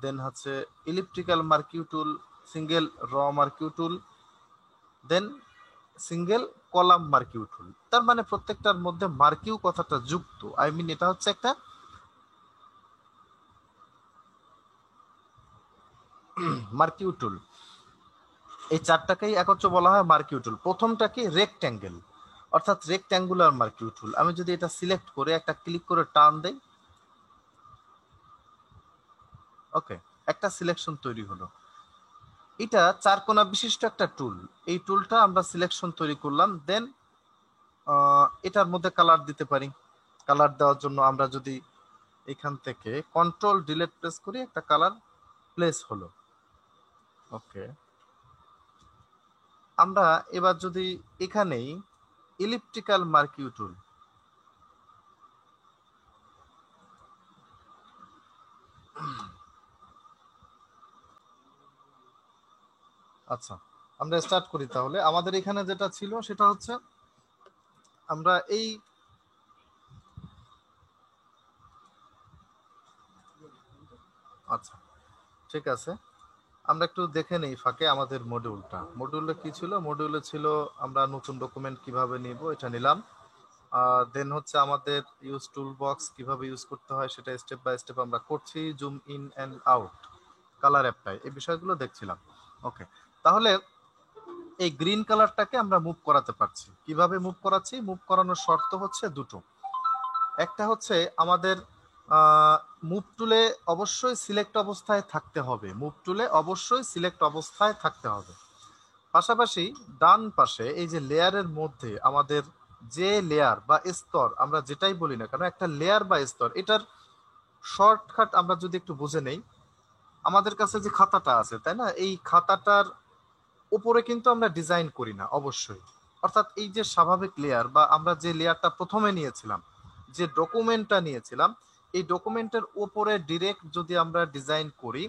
দেন হচ্ছে ইলিপ্টিক্যাল মার্কিউ টুল, সিঙ্গেল র মার্কিউ টুল, দেন সিঙ্গেল কলাম মার্কিউ টুল। তার মানে প্রত্যেকটার মধ্যে মার্কিউ কথাটা যুক্ত, আই মিন এটা হচ্ছে একটা মার্কিউ টুল। এই চারটাকেই একত্রে বলা হয় মার্কিউ টুল। প্রথমটা কি? রেক্ট্যাঙ্গেল, অর্থাৎ রেক্ট্যাঙ্গুলার মার্কিউ টুল। আমি যদি এটা সিলেক্ট করে একটা ক্লিক করে টান দেই, ওকে, একটা সিলেকশন তৈরি হলো। এটা চার কোণা বিশিষ্ট একটা টুল। এই টুলটা আমরা সিলেকশন তৈরি করলাম, দেন এটার মধ্যে কালার দিতে পারি। কালার দেওয়ার জন্য আমরা যদি এখান থেকে কন্ট্রোল ডিলিট প্রেস করি, একটা কালার প্লেস হলো। ওকে, আমরা এবার যদি এখানেই ইলিপ্টিক্যাল মার্কিউ টুল, আচ্ছা আমরা স্টার্ট করি তাহলে। আমাদের এখানে যেটা ছিল সেটা হচ্ছে আমরা এই আচ্ছা ঠিক আছে, আমরা একটু দেখে নেই ফাঁকে আমাদের মডিউলটা। মডিউলে কি ছিল? মডিউলে ছিল আমরা নতুন ডকুমেন্ট কিভাবে নিব, এটা নিলাম। দেন হচ্ছে আমাদের ইউজ টুল বক্স কিভাবে ইউজ করতে হয় সেটা স্টেপ বাই স্টেপ আমরা করছি, zoom in and out, colour apply, এই বিষয়গুলো দেখছিলাম। ওকে, তাহলে এই গ্রিন কালারটাকে আমরা মুভ করাতে পারছি। কিভাবে মুভ করাচ্ছি? মুভ করানোর শর্ত হচ্ছে দুটো। একটা হচ্ছে আমাদের মুভ টুলে অবশ্যই সিলেক্ট অবস্থায় থাকতে হবে, মুভ টুলে অবশ্যই সিলেক্ট অবস্থায় থাকতে হবে। পাশাপাশি ডান পাশে এই যে লেয়ারের মধ্যে আমাদের যে লেয়ার বা স্তর, আমরা যেটাই বলি না কেন, একটা লেয়ার বা স্তর, এটার শর্টকাট আমরা যদি একটু বুঝে নেই। আমাদের কাছে যে খাতাটা আছে, তাই না, এই খাতাটার উপরে কিন্তু আমরা ডিজাইন করি না অবশ্যই। অর্থাৎ এই যে স্বাভাবিক লেয়ার বা আমরা যে লেয়ারটা প্রথমে নিয়েছিলাম, যে ডকুমেন্টটা নিয়েছিলাম, এই ডকুমেন্টের উপরে ডিরেক্ট যদি আমরা ডিজাইন করি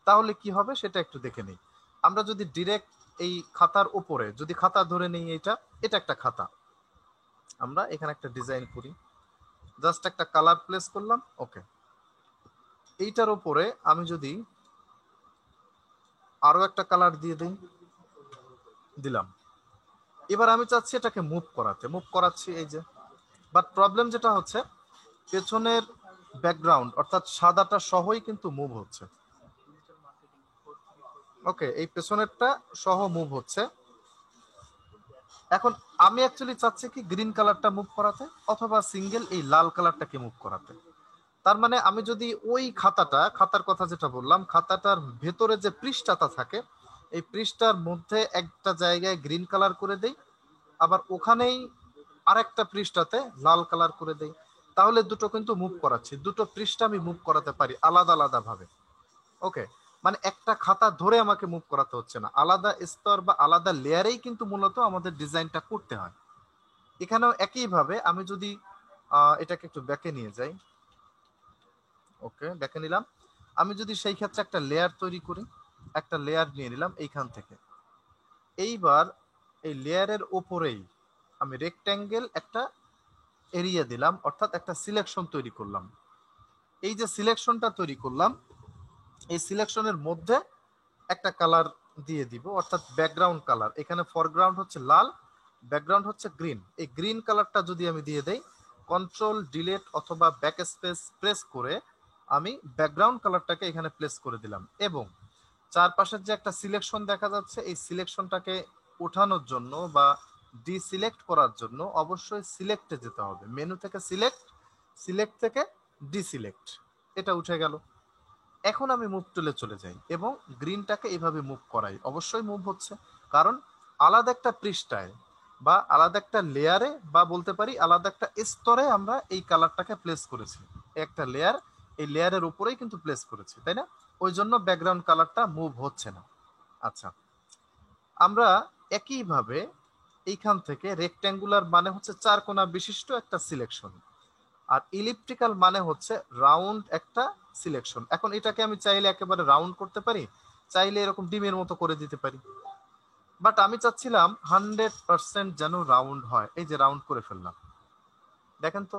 তাহলে কি হবে সেটা একটু দেখে নিই। আমরা যদি ডিরেক্ট এই খাতার উপরে যদি খাতা ধরে নিই, এটা এটা একটা খাতা, আমরা এখানে একটা ডিজাইন করি, জাস্ট একটা কালার প্লেস করলাম। ওকে, এইটার উপরে আমি যদি আরো একটা কালার দিয়ে দিই, দিলাম। এবার আমি চাচ্ছি এটাকে মুভ করাতে, মুভ করাচ্ছি এই যে। বাট প্রবলেম যেটা হচ্ছে, পেছনের ব্যাকগ্রাউন্ড অর্থাৎ সাদাটা সহই কিন্তু মুভ হচ্ছে। ওকে, এই পেছনেরটা সহ মুভ হচ্ছে। এখন আমি অ্যাকচুয়ালি চাচ্ছি কি গ্রিন কালারটা মুভ করাতে, অথবা সিঙ্গেল এই লাল কালারটাকে মুভ করাতে। তার মানে আমি যদি ওই খাতার কথা যেটা বললাম, খাতাটার ভেতরে যে পৃষ্ঠাটা থাকে, এই পৃষ্ঠার মধ্যে একটা জায়গায় গ্রিন কালার করে দেই, আবার ওখানেই আরেকটা পৃষ্ঠাতে লাল কালার করে দেই, তাহলে দুটো কিন্তু মুভ করাচ্ছি, দুটো পৃষ্ঠা আমি মুভ করাতে পারি আলাদা আলাদা ভাবে। ওকে, মানে একটা খাতা ধরে আমাকে মুভ করাতে হচ্ছে না, আলাদা স্তর বা আলাদা লেয়ারেই কিন্তু মূলত আমাদের ডিজাইনটা করতে হয়। এখানেও একইভাবে আমি যদি এটাকে একটু ব্যাকে নিয়ে যাই, ওকে ব্যাকে নিলাম, আমি যদি সেই ক্ষেত্রে একটা লেয়ার তৈরি করি, একটা লেয়ার নিয়ে নিলাম এইখান থেকে। এইবার এই লেয়ারের উপরেই আমি রেক্ট্যাঙ্গেল একটা এরিয়া দিলাম, অর্থাৎ একটা সিলেকশন তৈরি করলাম। এই যে সিলেকশনটা তৈরি করলাম, এই সিলেকশনের মধ্যে একটা কালার দিয়ে দিব, অর্থাৎ ব্যাকগ্রাউন্ড কালার। এখানে ফরগ্রাউন্ড হচ্ছে লাল, ব্যাকগ্রাউন্ড হচ্ছে গ্রিন। এই গ্রিন কালারটা যদি আমি দিয়ে দেই, কন্ট্রোল ডিলিট অথবা ব্যাক স্পেস প্রেস করে আমি ব্যাকগ্রাউন্ড কালারটাকে এখানে প্লেস করে দিলাম। এবং চারপাশের যে একটা সিলেকশন দেখা যাচ্ছে, এই সিলেকশনটাকে ওঠানোর জন্য বা ডিসিলেক্ট করার জন্য অবশ্যই সিলেক্টে যেতে হবে, মেনু থেকে সিলেক্ট, সিলেক্ট থেকে ডিসিলেক্ট, এটা উঠে গেল। এখন আমি মুভ টুলে চলে যাই এবং গ্রিনটাকে এইভাবে মুভ করাই, অবশ্যই মুভ হচ্ছে, কারণ আলাদা একটা পৃষ্ঠায় বা আলাদা একটা লেয়ারে বা বলতে পারি আলাদা একটা স্তরে আমরা এই কালারটাকে প্লেস করেছি। একটা লেয়ার, এই লেয়ারের উপরেই কিন্তু প্লেস করেছি, তাই না? ওই জন্য ব্যাকগ্রাউন্ড কালারটা মুভ হচ্ছে না। আচ্ছা, আমরা একইভাবে এইখান থেকে রেক্ট্যাঙ্গুলার মানে হচ্ছে চার কোণা বিশিষ্ট একটা সিলেকশন, আর ইলিপ্টিক্যাল মানে হচ্ছে রাউন্ড একটা সিলেকশন। এখন এটাকে আমি চাইলে একেবারে রাউন্ড করতে পারি, চাইলে এরকম ডিমের মতো করে দিতে পারি, বাট আমি চাচ্ছিলাম 100% যেন রাউন্ড হয়। এই যে রাউন্ড করে ফেললাম, দেখেন তো,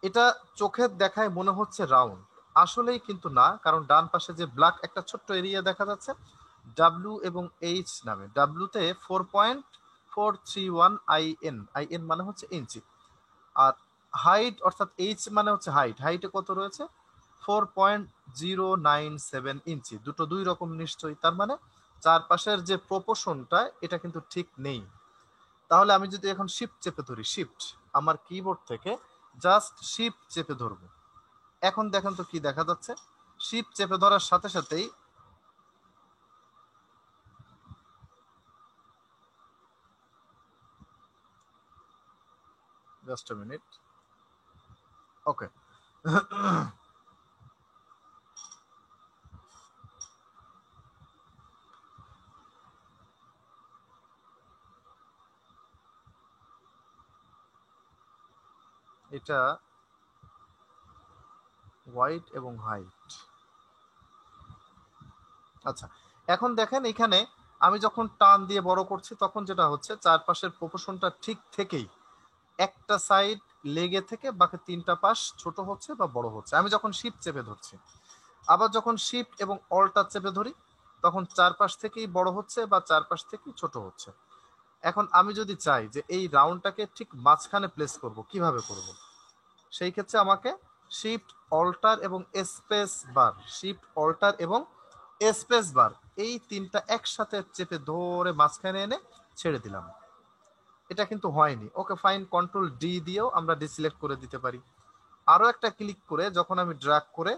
এটা চোখের দেখায় মনে হচ্ছে রাউন্ড, আসলেই কিন্তু না, কারণ ডান পাশে যে ব্ল্যাক একটা ছোট্ট এরিয়া দেখা যাচ্ছে ডাব্লিউ এবং এইচ নামে, ডাব্লিউতে 4.431 আইএন, আইএন মানে হচ্ছে ইঞ্চি, আর হাইট অর্থাৎ এইচ মানে হচ্ছে হাইট, হাইটে কত রয়েছে 4.097 ইঞ্চি, দুটো দুই রকম নিশ্চয়ই, তার মানে চারপাশের যে প্রপোর্শনটা এটা কিন্তু ঠিক নেই। তাহলে আমি যদি এখন শিফট চেপে ধরি, শিফট আমার কিবোর্ড থেকে জাস্ট শিফট চেপে ধরবো, এখন দেখেন তো কি দেখা যাচ্ছে, শিফট চেপে ধরার সাথে সাথেই, জাস্ট আ মিনিট, ওকে, এটা হোয়াইট এবং হাইট। আচ্ছা, এখন দেখেন এখানে আমি যখন টান দিয়ে বড় করছি তখন যেটা হচ্ছে চারপাশের প্রপোর্শনটা ঠিক থেকেই একটা সাইড লেগে থেকে বাকি তিনটা পাশ ছোট হচ্ছে বা বড় হচ্ছে আমি যখন শিফট চেপে ধরছি। আবার যখন শিফট এবং অল্টার চেপে ধরি তখন চারপাশ থেকেই বড় হচ্ছে বা চারপাশ থেকেই ছোট হচ্ছে। এখন আমি যদি চাই যে এই রাউন্ডটাকে ঠিক মাঝখানে প্লেস করব, কিভাবে করব? সেই ক্ষেত্রে আমাকে শিফট অল্টার এবং স্পেস বার, শিফট অল্টার এবং স্পেস বার, এই তিনটা একসাথে চেপে ধরে মাঝখানে এনে ছেড়ে দিলাম। এটা কিন্তু হয়নি, ওকে ফাইন, কন্ট্রোল ডি দিয়েও আমরা ডিসিলেক্ট করে দিতে পারি। আরো একটা ক্লিক করে যখন আমি ড্র্যাগ করে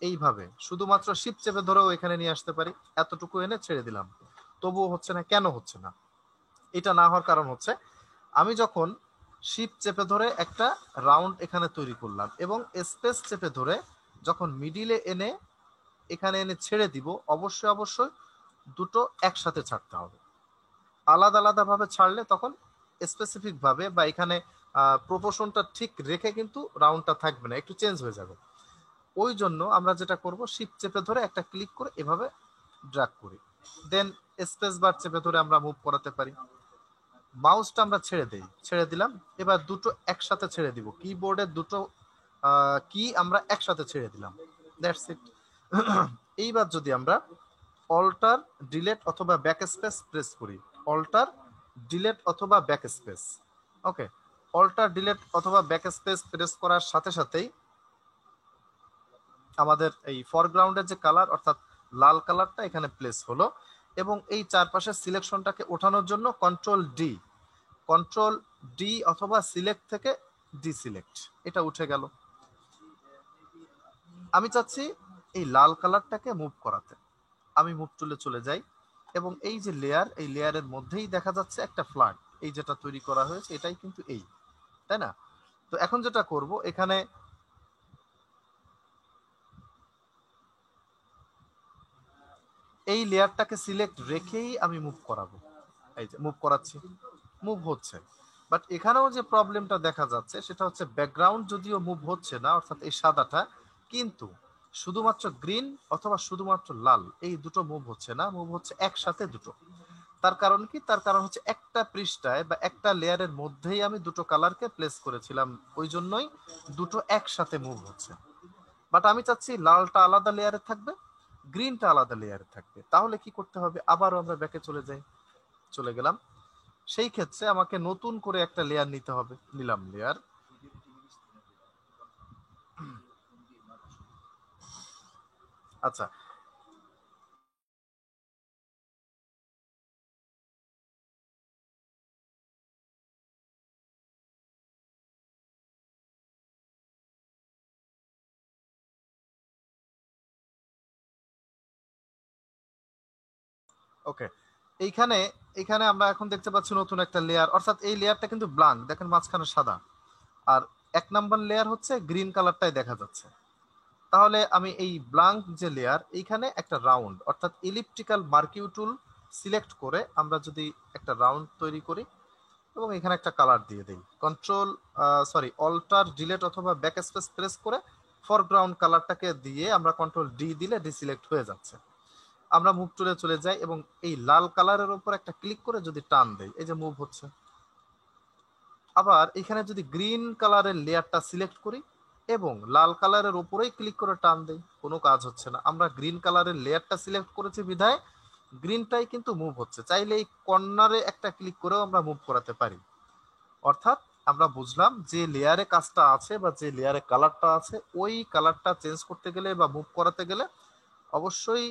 এইভাবে শুধুমাত্র শিফট চেপে ধরেও এখানে নিয়ে আসতে পারি, এতটুকু এনে ছেড়ে দিলাম, তবুও হচ্ছে না। কেন হচ্ছে না? এটা না হওয়ার কারণ হচ্ছে আমি যখন শিফট চেপে ধরে একটা রাউন্ড এখানে তৈরি করলাম এবং স্পেস চেপে ধরে যখন মিডিলে এনে এখানে এনে ছেড়ে দিব, অবশ্যই অবশ্যই দুটো একসাথে ছাড়তে হবে। আলাদা আলাদা ভাবে ছাড়লে তখন স্পেসিফিক ভাবে বা এখানে প্রপোর্শনটা ঠিক রেখে কিন্তু রাউন্ডটা থাকবে না, একটু চেঞ্জ হয়ে যাবে। ওই জন্য আমরা যেটা করব, শিফট চেপে ধরে একটা ক্লিক করে এভাবে ড্র্যাগ করি, দেন স্পেস বার চেপে ধরে আমরা মুভ করাতে পারি। মাউসটা আমরা ছেড়ে দেই, ছেড়ে দিলাম, এবার দুটো একসাথে ছেড়ে দিব, কিবোর্ডের দুটো কি আমরা একসাথে ছেড়ে দিলাম, দ্যাটস ইট। এইবার যদি আমরা অল্টার ডিলেট অথবা ব্যাক স্পেস প্রেস করি, অল্টার ডিলেট অথবা ব্যাক স্পেস, ওকে, অল্টার ডিলেট অথবা ব্যাক স্পেস প্রেস করার সাথে সাথেই আমাদের এই ফরগ্রাউন্ডের যে কালার অর্থাৎ লাল কালারটা এখানে প্লেস হলো, এবং এই চারপাশের সিলেকশনটাকে ওঠানোর জন্য কন্ট্রোল ডি, কন্ট্রোল ডি অথবা সিলেক্ট থেকে ডিসিলেক্ট, এটা উঠে গেল। আমি চাচ্ছি এই লাল কালারটাকে মুভ করাতে, আমি মুভ টুলে চলে যাই এবং এই যে লেয়ার, এই লেয়ারের মধ্যেই দেখা যাচ্ছে একটা ফ্ল্যাগ, এই যেটা তৈরি করা হয়েছে এটাই কিন্তু এই, তাই না? তো এখন যেটা করব, এখানে এই লেয়ারটাকে সিলেক্ট রেখেই আমি মুভ করাবো, এই যে মুভ করাচ্ছি, মুভ হচ্ছে। বাট এখানেও যে প্রবলেমটা দেখা যাচ্ছে সেটা হচ্ছে ব্যাকগ্রাউন্ড যদিও মুভ হচ্ছে না, অর্থাৎ এই সাদাটা, কিন্তু শুধুমাত্র গ্রিন অথবা শুধুমাত্র লাল এই দুটো মুভ হচ্ছে না, মুভ হচ্ছে একসাথে দুটো। তার কারণ কি? তার কারণ হচ্ছে একটা পৃষ্ঠায় বা একটা লেয়ারের মধ্যেই আমি দুটো কালারকে প্লেস করেছিলাম, ওই জন্যই দুটো একসাথে মুভ হচ্ছে। বাট আমি চাচ্ছি লালটা আলাদা লেয়ারে থাকবে, গ্রিনটা আলাদা লেয়ারে থাকবে। তাহলে কি করতে হবে? আবারও আমরা ব্যাকে চলে যাই, চলে গেলাম। সেই ক্ষেত্রে আমাকে নতুন করে একটা লেয়ার নিতে হবে, নিলাম লেয়ার। আচ্ছা, ওকে, এইখানে এখানে আমরা এখন দেখতে পাচ্ছি নতুন একটা লেয়ার, অর্থাৎ এই লেয়ারটা কিন্তু ব্ল্যাঙ্ক, দেখেন মাঝখানে সাদা, আর 1 নাম্বার লেয়ার হচ্ছে গ্রিন কালারটাই দেখা যাচ্ছে। তাহলে আমি এই ব্ল্যাঙ্ক যে লেয়ার, এইখানে একটা রাউন্ড অর্থাৎ ইলিপ্টিক্যাল মার্কিউ টুল সিলেক্ট করে আমরা যদি একটা রাউন্ড তৈরি করি এবং এখানে একটা কালার দিয়ে দেই, কন্ট্রোল অল্টার ডিলেট অথবা ব্যাক স্পেস প্রেস করে ফরগ্রাউন্ড কালারটাকে দিয়ে আমরা কন্ট্রোল ডি দিলে ডিসিলেক্ট হয়ে যাচ্ছে। আমরা মুভ টুলে চলে যাই এবং এই লাল কালারের উপর একটা ক্লিক করে যদি টান দেই, এই যে মুভ হচ্ছে। আবার এখানে যদি গ্রিন কালারের লেয়ারটা সিলেক্ট করি এবং লাল কালারের উপরেই ক্লিক করে টান দেই, কোনো কাজ হচ্ছে না। আমরা গ্রিন কালারের লেয়ারটা সিলেক্ট করেছি বিধায় গ্রিনটাই কিন্তু মুভ হচ্ছে। চাইলে এই কর্নারে একটা ক্লিক করেও আমরা মুভ করাতে পারি। অর্থাৎ আমরা বুঝলাম যে লেয়ারে কাজটা আছে বা যে লেয়ারে কালারটা আছে, ওই কালারটা চেঞ্জ করতে গেলে বা মুভ করাতে গেলে অবশ্যই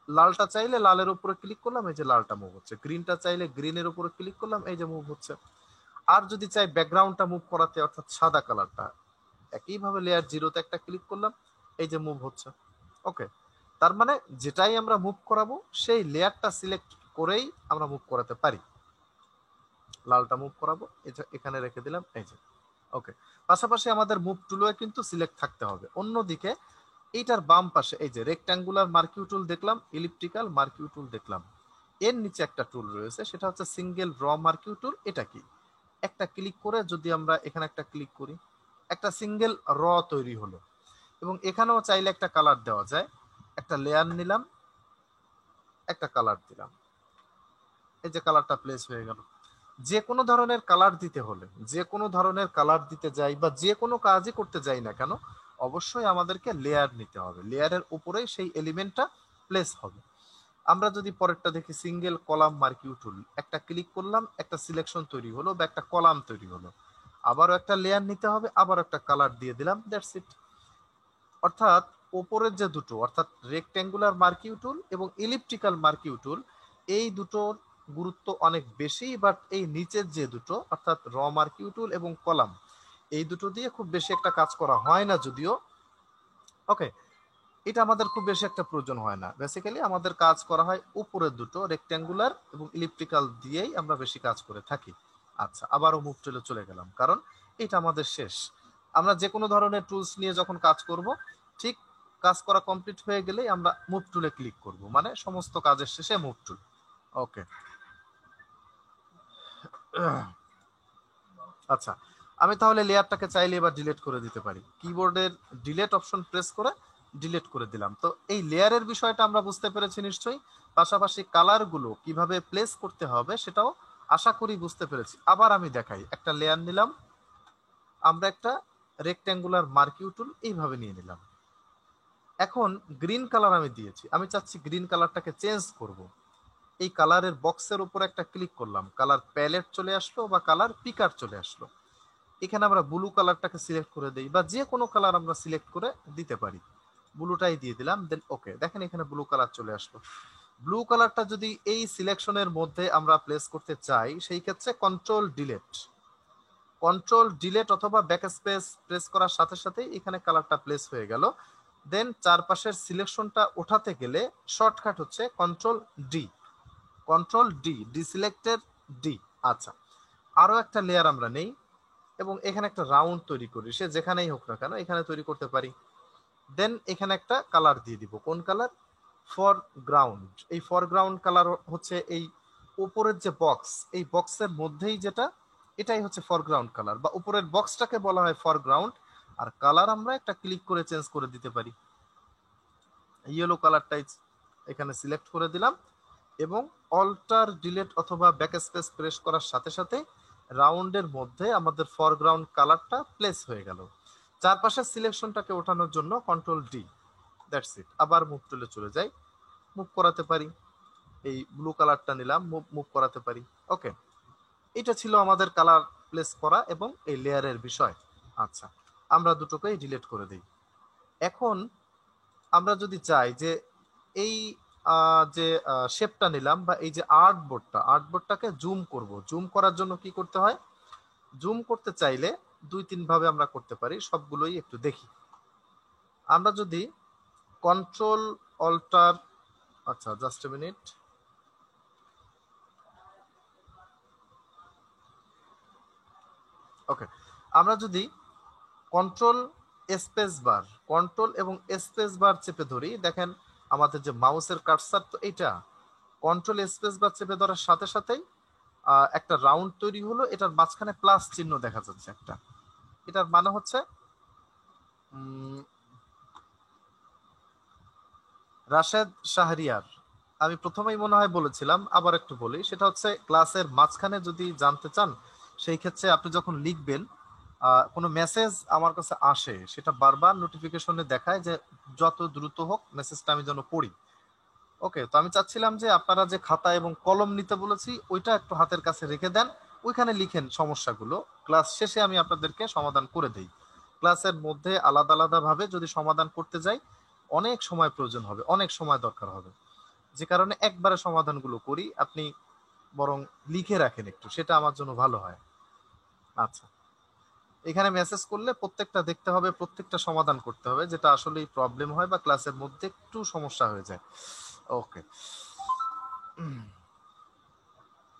লালটা চাইলে লালের উপরে ক্লিক করলাম, এই যে লালটা মুভ হচ্ছে। গ্রিনটা চাইলে গ্রিনের উপরে ক্লিক করলাম, এই যে মুভ হচ্ছে। আর যদি চাই ব্যাকগ্রাউন্ডটা মুভ করাতে, অর্থাৎ সাদা কালারটা, একইভাবে লেয়ার জিরোতে একটা ক্লিক করলাম, এই যে মুভ হচ্ছে। ওকে, তার মানে যেটাই আমরা মুভ করাবো সেই লেয়ারটা সিলেক্ট করেই আমরা মুভ করাতে পারি। লালটা মুভ করাবো, এটা এখানে রেখে দিলাম, এই যে। ওকে, পাশাপাশি আমাদের মুভ টুলও কিন্তু সিলেক্ট থাকতে হবে। অন্যদিকে এইটার বাম পাশে এই যে রেক্ট্যাঙ্গুলার মার্কিউ টুল দেখলাম, ইলিপ্টিক্যাল মার্কিউ টুল দেখলাম, এর নিচে একটা টুল রয়েছে, সেটা হচ্ছে সিঙ্গেল র মার্কিউ টুল। এটা কি, একটা ক্লিক করে যদি আমরা এখানে একটা ক্লিক করি, একটা সিঙ্গেল র তৈরি হলো। এবং এখানেও চাইলে একটা কালার দেওয়া যায়। একটা লেয়ার নিলাম, একটা কালার দিলাম, এই যে কালারটা প্লেস হয়ে গেল। যে কোনো ধরনের কালার দিতে হলে, যে কোনো ধরনের কালার দিতে যাই বা যে কোনো কাজই করতে যাই না কেন, অবশ্যই আমাদেরকে লেয়ার নিতে হবে। লেয়ারের উপরেই সেই এলিমেন্টটা প্লেস হবে। আমরা যদি পরেরটা দেখি, সিঙ্গেল কলাম মার্কিউ টুল, একটা ক্লিক করলাম, একটা সিলেকশন তৈরি হলো বা একটা কলাম তৈরি হলো। আবারও একটা লেয়ার নিতে হবে, আবার একটা কালার দিয়ে দিলাম, দ্যাটস ইট। অর্থাৎ ওপরের যে দুটো, অর্থাৎ রেক্ট্যাঙ্গুলার মার্কিউ টুল এবং ইলিপ্টিক্যাল মার্কিউ টুল, এই দুটোর গুরুত্ব অনেক বেশি। বাট এই নিচের যে দুটো, অর্থাৎ র মার্কিউ টুল এবং কলাম, এই দুটো দিয়ে খুব বেশি একটা কাজ করা হয় না যদিও। ওকে, এটা আমাদের খুব বেশি একটা প্রয়োজন হয় না। বেসিক্যালি আমাদের কাজ করা হয় উপরের দুটো রেক্ট্যাঙ্গুলার এবং ইলিপ্টিক্যাল দিয়েই আমরা বেশি কাজ করে থাকি। আচ্ছা, আবারও মুভ টুলে চলে গেলাম, কারণ এটা আমাদের শেষ। আমরা যে কোনো ধরনের টুলস নিয়ে যখন কাজ করব, ঠিক কাজ করা কমপ্লিট হয়ে গেলেই আমরা মুভ টুলে ক্লিক করব, মানে সমস্ত কাজের শেষে মুভ টুল। ওকে, আচ্ছা, আমি তাহলে লেয়ারটাকে চাইলে এবার ডিলিট করে দিতে পারি। কিবোর্ডের ডিলিট অপশন প্রেস করে ডিলিট করে দিলাম। তো এই লেয়ারের বিষয়টা আমরা বুঝতে পেরেছি নিশ্চয়ই। পাশাপাশি কালারগুলো কিভাবে প্লেস করতে হবে সেটাও আশা করি বুঝতে পেরেছি। আবার আমি দেখাই, একটা লেয়ার নিলাম, আমরা একটা রেক্ট্যাঙ্গুলার মার্কিউ টুল এইভাবে নিয়ে নিলাম। এখন গ্রিন কালার আমি দিয়েছি, আমি চাচ্ছি গ্রিন কালারটাকে চেঞ্জ করব। এই কালারের বক্সের উপর একটা ক্লিক করলাম, কালার প্যালেট চলে আসলো বা কালার পিকার চলে আসলো। এখানে আমরা ব্লু কালারটাকে সিলেক্ট করে দেই বা যে কোনো কালার আমরা সিলেক্ট করে দিতে পারি। ব্লুটাই দিয়ে দিলাম, দেন ওকে, দেখেন এখানে ব্লু কালার চলে আসলো। ব্লু কালারটা যদি এই সিলেকশনের মধ্যে আমরা প্লেস করতে চাই, সেই ক্ষেত্রে কন্ট্রোল ডিলেট অথবা ব্যাক স্পেস প্রেস করার সাথে সাথে এখানে কালারটা প্লেস হয়ে গেল। দেন চারপাশের সিলেকশনটা ওঠাতে গেলে শর্টকাট হচ্ছে কন্ট্রোল ডি ডিসিলেক্টেড ডি। আচ্ছা, আরো একটা লেয়ার আমরা নেই এবং এখানে একটা রাউন্ড তৈরি করি, সে যেখানেই হোক না কেন এখানে তৈরি করতে পারি। দেন এখানে একটা কালার দিয়ে দিব, কোন কালার, ফরগ্রাউন্ড। এই ফরগ্রাউন্ড কালার হচ্ছে এই উপরের যে বক্স, এই বক্সের মধ্যেই যেটা, এটাই হচ্ছে ফরগ্রাউন্ড কালার, বা উপরের বক্সটাকে বলা হয় ফরগ্রাউন্ড। আর কালার আমরা একটা ক্লিক করে চেঞ্জ করে দিতে পারি। ইয়েলো কালারটাই এখানে সিলেক্ট করে দিলাম এবং অল্টার ডিলেট অথবা ব্যাক স্পেস প্রেস করার সাথে সাথে রাউন্ডের মধ্যে আমাদের ফরগ্রাউন্ড কালারটা প্লেস হয়ে গেল। চারপাশের সিলেকশনটাকে ওঠানোর জন্য কন্ট্রোল ডি, দ্যাটস ইট। আবার মুভ টুলে চলে যাই, মুভ করাতে পারি। এই ব্লু কালারটা নিলাম, মুভ মুভ করাতে পারি। ওকে, এটা ছিল আমাদের কালার প্লেস করা এবং এই লেয়ারের বিষয়। আচ্ছা, আমরা দুটোকেই ডিলিট করে দিই। এখন আমরা যদি চাই যে এই যে শেপটা নিলাম বা এই যে আর্টবোর্ডটাকে জুম করব, জুম করার জন্য কি করতে হয়? জুম করতে চাইলে 2-3 ভাবে আমরা করতে পারি, সবগুলোই একটু দেখি। আমরা যদি কন্ট্রোল অল্টার, আচ্ছা জাস্ট এ মিনিট, ওকে, আমরা যদি কন্ট্রোল স্পেস বার, কন্ট্রোল এবং স্পেস বার চেপে ধরি, দেখেন আমাদের যে মাউসের কার্সার তো এটা, কন্ট্রোল স্পেস বার চেপে ধরার সাথে সাথেই একটা রাউন্ড তৈরি হলো, এটার মাঝখানে প্লাস চিহ্ন দেখা যাচ্ছে একটা। এটার মানে হচ্ছে রাশেদ শাহরিয়ার, আমি প্রথমেই মনে হয় বলেছিলাম, আবার একটু বলি, সেটা হচ্ছে ক্লাসের মাঝখানে যদি জানতে চান, সেই ক্ষেত্রে আপনি যখন লিখবেন কোনো মেসেজ আমার কাছে আসে, সেটা বারবার নোটিফিকেশনে দেখায় যে যত দ্রুত হোক মেসেজটা আমি যেন পড়ি। ওকে, তো আমি চাচ্ছিলাম যে আপনারা যে খাতা এবং কলম নিতে বলেছি ওইটা একটু হাতের কাছে রেখে দেন, ওইখানে লিখেন সমস্যাগুলো, ক্লাস শেষে আমি আপনাদেরকে সমাধান করে দেই। ক্লাসের মধ্যে আলাদা আলাদা ভাবে যদি সমাধান করতে যাই অনেক সময় প্রয়োজন হবে, অনেক সময় দরকার হবে, যে কারণে একবারে সমাধানগুলো করি, আপনি বরং লিখে রাখেন একটু, সেটা আমার জন্য ভালো হয়। আচ্ছা, এখানে মেসেজ করলে প্রত্যেকটা দেখতে হবে, প্রত্যেকটা সমাধান করতে হবে, যেটা আসলেই প্রবলেম হয় বা ক্লাসের মধ্যে একটু সমস্যা হয়ে যায়। ওকে,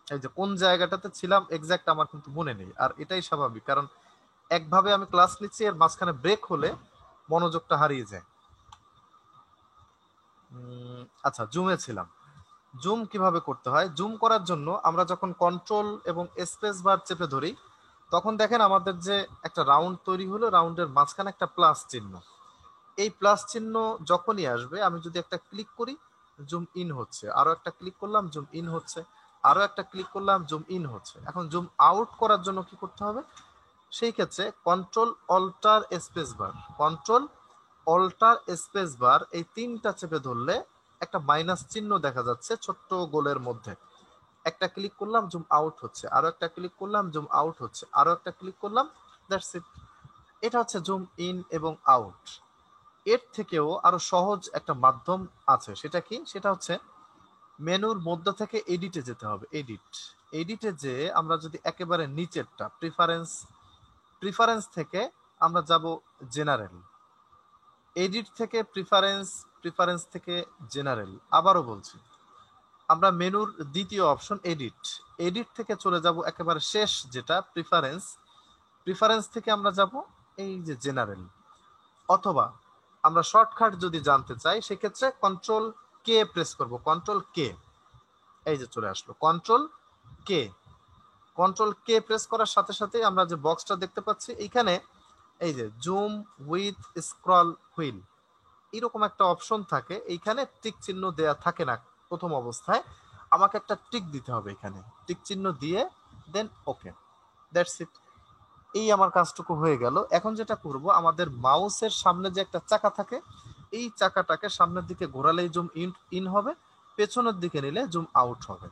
এই যে কোন জায়গাটাতে ছিলাম এক্সাক্ট আমার কিন্তু মনে নেই, আর এটাই স্বাভাবিক, কারণ একভাবে আমি ক্লাস নিচ্ছি, এর মাঝখানে ব্রেক হলে মনোযোগটা হারিয়ে যায়। আচ্ছা, জুমে ছিলাম। জুম কিভাবে করতে হয়? জুম করার জন্য আমরা যখন কন্ট্রোল এবং স্পেস বার চেপে ধরি, তখন দেখেন আমাদের যে একটা রাউন্ড তৈরি হলো, রাউন্ডের মাঝখানে একটা প্লাস চিহ্ন। এই প্লাস চিহ্ন যখনই আসবে, আমি যদি একটা ক্লিক করি জুম ইন হচ্ছে, আরো একটা ক্লিক করলাম জুম ইন হচ্ছে, আরো একটা ক্লিক করলাম জুম ইন হচ্ছে। এখন জুম আউট করার জন্য কি করতে হবে? সেই ক্ষেত্রে control alter space bar, control alter space bar এই তিনটা চেপে ধরলে একটা মাইনাস চিহ্ন দেখা যাচ্ছে ছোট্ট গোলের মধ্যে। একটা ক্লিক করলাম জুম আউট হচ্ছে, আরো একটা ক্লিক করলাম জুম আউট হচ্ছে, আরো একটা ক্লিক করলাম, দ্যাটস ইট। এটা হচ্ছে জুম ইন এবং আউট। এর থেকেও আরো সহজ একটা মাধ্যম আছে, সেটা কি? সেটা হচ্ছে মেনুর মধ্য থেকে এডিটে যেতে হবে। এডিট, এডিটে যে আমরা যদি একেবারে নিচেরটা প্রিফারেন্স, প্রিফারেন্স থেকে আমরা যাব জেনারেল, এডিট থেকে প্রিফারেন্স, প্রিফারেন্স থেকে জেনারেল, আবারও বলছি, আমরা মেনুর দ্বিতীয় অপশন এডিট, এডিট থেকে চলে যাব একেবারে শেষ যেটা প্রিফারেন্স, প্রিফারেন্স থেকে আমরা যাব এই যে জেনারেল। অথবা আমরা শর্টকাট যদি জানতে চাই সেক্ষেত্রে কন্ট্রোল কে প্রেস করব, কন্ট্রোল কে, এই যে চলে আসলো control K. Control K press করার সাথে সাথে আমরা যে বক্সটা দেখতে পাচ্ছি এইখানে, এই যে জুম উইথ স্ক্রল হুইল এরকম একটা অপশন থাকে, এইখানে টিক চিহ্ন দেয়া থাকে না প্রথম অবস্থায়, আমাকে একটা টিক দিতে হবে, এখানে টিক চিহ্ন দিয়ে দেন ওকে, দ্যাটস ইট। এই আমার কাজটুকু হয়ে গেল। এখন যেটা করব, আমাদের মাউসের সামনে যে একটা চাকা থাকে, এই চাকাটাকে সামনের দিকে ঘোরালেই জুম ইন ইন হবে, পেছনের দিকে নিলে জুম আউট হবে।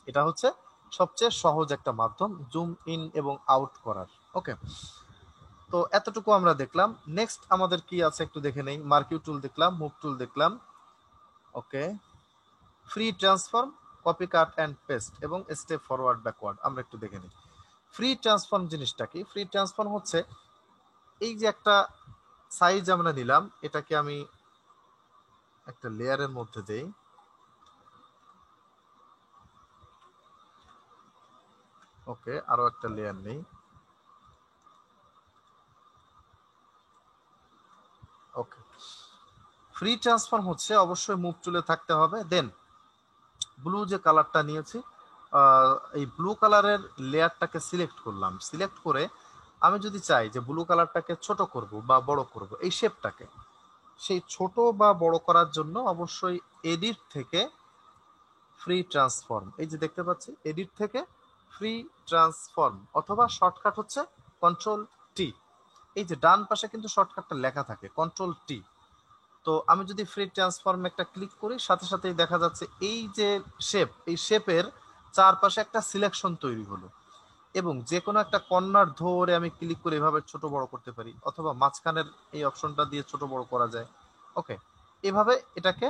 এটা হচ্ছে সবচেয়ে সহজ একটা মাধ্যম জুম ইন এবং আউট করার। ওকে, তো এতটুকু আমরা দেখলাম। নেক্সট আমাদের কি আছে একটু দেখে নেই। মার্কিউ টুল দেখলাম, মুভ টুল দেখলাম, okay, free transform, copy cut and paste এবং স্টেপ ফরওয়ার্ড ব্যাকওয়ার্ড আমরা একটু দেখে নিই। ফ্রি ট্রান্সফর্ম জিনিসটা কি? ফ্রি ট্রান্সফর্ম হচ্ছে এই যে একটা সাইজ আমরা নিলাম, এটাকে আমি একটা লেয়ারের মধ্যে দেই, ওকে, আরো একটা লেয়ার নেই, ওকে। ফ্রি ট্রান্সফর্ম হচ্ছে অবশ্যই মুভ টুলে থাকতে হবে, দেন ব্লু যে কালারটা নিয়েছি, এই ব্লু কালারের লেয়ারটাকে সিলেক্ট করলাম, সিলেক্ট করে আমি যদি চাই যে ব্লু কালারটাকে ছোট করব বা বড় করব, এই শেপটাকে সেই ছোট বা বড় করার জন্য অবশ্যই এডিট থেকে ফ্রি ট্রান্সফর্ম, এই যে দেখতে পাচ্ছি এডিট থেকে ফ্রি ট্রান্সফর্ম, অথবা শর্টকাট হচ্ছে কন্ট্রোল টি। এই যে ডান পাশে কিন্তু শর্টকাটটা লেখা থাকে কন্ট্রোল টি। তো আমি যদি ফ্রি ট্রান্সফর্ম একটা ক্লিক করি, সাথে সাথেই দেখা যাচ্ছে এই যে শেপ, এই শেপের চারপাশে একটা সিলেকশন তৈরি হলো, এবং যে কোনো একটা কর্নার ধরে আমি ক্লিক করে এভাবে ছোট বড় করতে পারি, অথবা মাঝখানের এই অপশনটা দিয়ে ছোট বড় করা যায়। ওকে, এভাবে এটাকে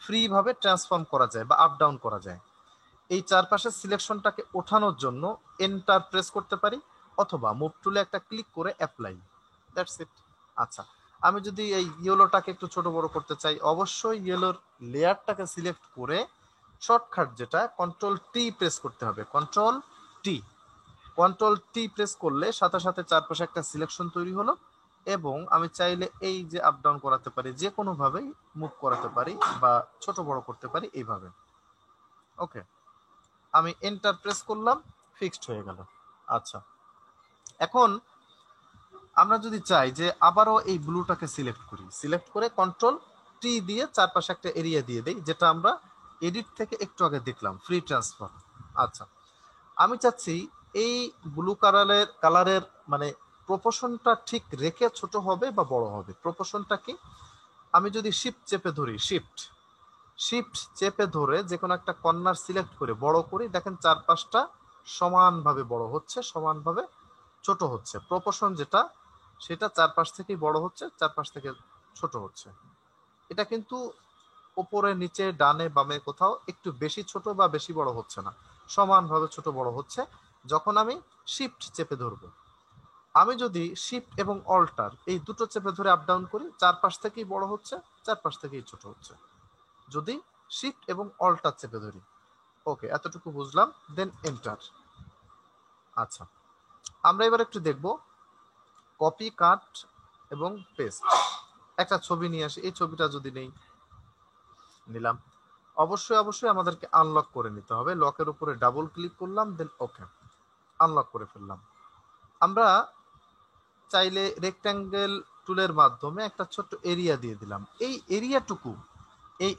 ফ্রি ভাবে ট্রান্সফর্ম করা যায় বা আপ ডাউন করা যায়। এই চারপাশের সিলেকশনটাকে ওঠানোর জন্য এন্টার প্রেস করতে পারি, অথবা মুভ টুলে একটা ক্লিক করে অ্যাপ্লাই, দ্যাটস ইট। আচ্ছা, আমি যদি এই ইয়েলোটাকে একটু ছোট বড় করতে চাই, অবশ্যই ইয়েলোর লেয়ারটাকে সিলেক্ট করে শর্টকাট যেটা কন্ট্রোল টি প্রেস করতে হবে, control T. Control T press করলে সাথে সাথে চারপাশে একটা সিলেকশন তৈরি হলো, এবং আমি চাইলে এই যে আপ ডাউন করাতে পারি, যে কোনো ভাবেই মুভ করাতে পারি বা ছোট বড় করতে পারি এইভাবে। ওকে, আমি এন্টার প্রেস করলাম, ফিক্সড হয়ে গেল। আচ্ছা, এখন আমরা যদি চাই যে আবারও এই ব্লুটাকে সিলেক্ট করি, সিলেক্ট করে কন্ট্রোল টি দিয়ে চারপাশে একটা এরিয়া দিয়ে দেই, যেটা আমরা এডিট থেকে একটু আগে দেখলাম, ফ্রি ট্রান্সফার। আচ্ছা, আমি চাচ্ছি এই ব্লু কালারের মানে প্রপোর্শনটা ঠিক রেখে ছোট হবে বা বড় হবে। প্রপোর্শনটা কি? আমি যদি শিফট চেপে ধরি, শিফট চেপে ধরে যে কোনো একটা কর্নার সিলেক্ট করে বড় করি, দেখেন চারপাশটা সমানভাবে বড় হচ্ছে, সমানভাবে ছোট হচ্ছে। প্রপোর্শন যেটা, সেটা চারপাশ থেকেই বড় হচ্ছে, চারপাশ থেকে ছোট হচ্ছে। এটা কিন্তু উপরে নিচে ডানে বামে কোথাও একটু বেশি ছোট বা বেশি বড় হচ্ছে না, সমানভাবে ছোট বড় হচ্ছে যখন আমি শিফট চেপে ধরবো। আমি যদি শিফট এবং অল্টার এই দুটো চেপে ধরে আপ ডাউন করি, চারপাশ থেকেই বড় হচ্ছে, চারপাশ থেকেই ছোট হচ্ছে যদি শিফট এবং অল্টার চেপে ধরি। ওকে, এতটুকু বুঝলাম, দেন এন্টার। আচ্ছা, আমরা এবার একটু দেখব কপি, কাট এবং পেস্ট। একটা ছবি নিয়ে আসি, এই ছবিটা যদি নেই, নিলাম। অবশ্যই আমাদেরকে আনলক করে নিতে হবে। লকের উপরে ডাবল ক্লিক করলাম, দেন ওকে, আনলক করে ফেললাম। আমরা চাইলে রেক্ট্যাঙ্গেল টুলের মাধ্যমে একটা ছোট্ট এরিয়া দিয়ে দিলাম। এই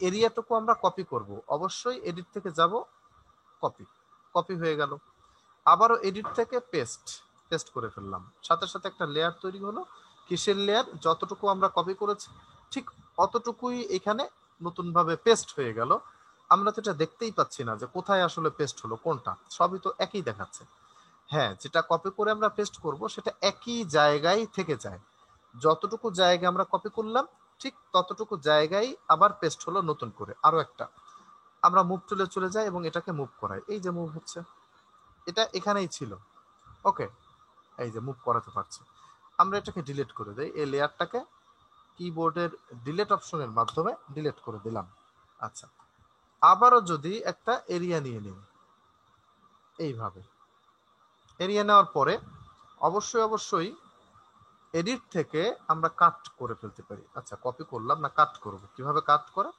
এরিয়াটুকু আমরা কপি করব। অবশ্যই এডিট থেকে যাব, কপি হয়ে গেল। আবারও এডিট থেকে পেস্ট করে ফেললাম, সাথে সাথে একটা লেয়ার তৈরি হলো। কিসের লেয়ার? যতটুকু আমরা কপি করেছি ঠিক অতটুকুই এখানে নতুন ভাবে পেস্ট হয়ে গেল। আমরা তো এটা দেখতেই পাচ্ছি না যে কোথায় আসলে পেস্ট হলো, কোনটা, সবই তো একই দেখাচ্ছে। হ্যাঁ, যেটা কপি করে আমরা পেস্ট করব সেটা একই জায়গায় থেকে যায়। যতটুকু জায়গা আমরা কপি করলাম ঠিক ততটুকু জায়গায় আবার পেস্ট হলো নতুন করে। আরো একটা, আমরা মুভ টুলে চলে যাই এবং এটাকে মুভ করাই। এই যে মুভ হচ্ছে, এটা এখানেই ছিল। ওকে, এই যে মুভ করাতে পারছি। আমরা এটাকে ডিলিট করে দেই, এই লেয়ারটাকে কিবোর্ডের ডিলিট অপশনের মাধ্যমে ডিলিট করে দিলাম। আচ্ছা, আবারও যদি একটা এরিয়া নিয়ে নিই, এইভাবে এরিয়া নেওয়ার পরে অবশ্যই এডিট থেকে আমরা কাট করে ফেলতে পারি। আচ্ছা, কপি করলাম না, কাট করব। কিভাবে কাট করে?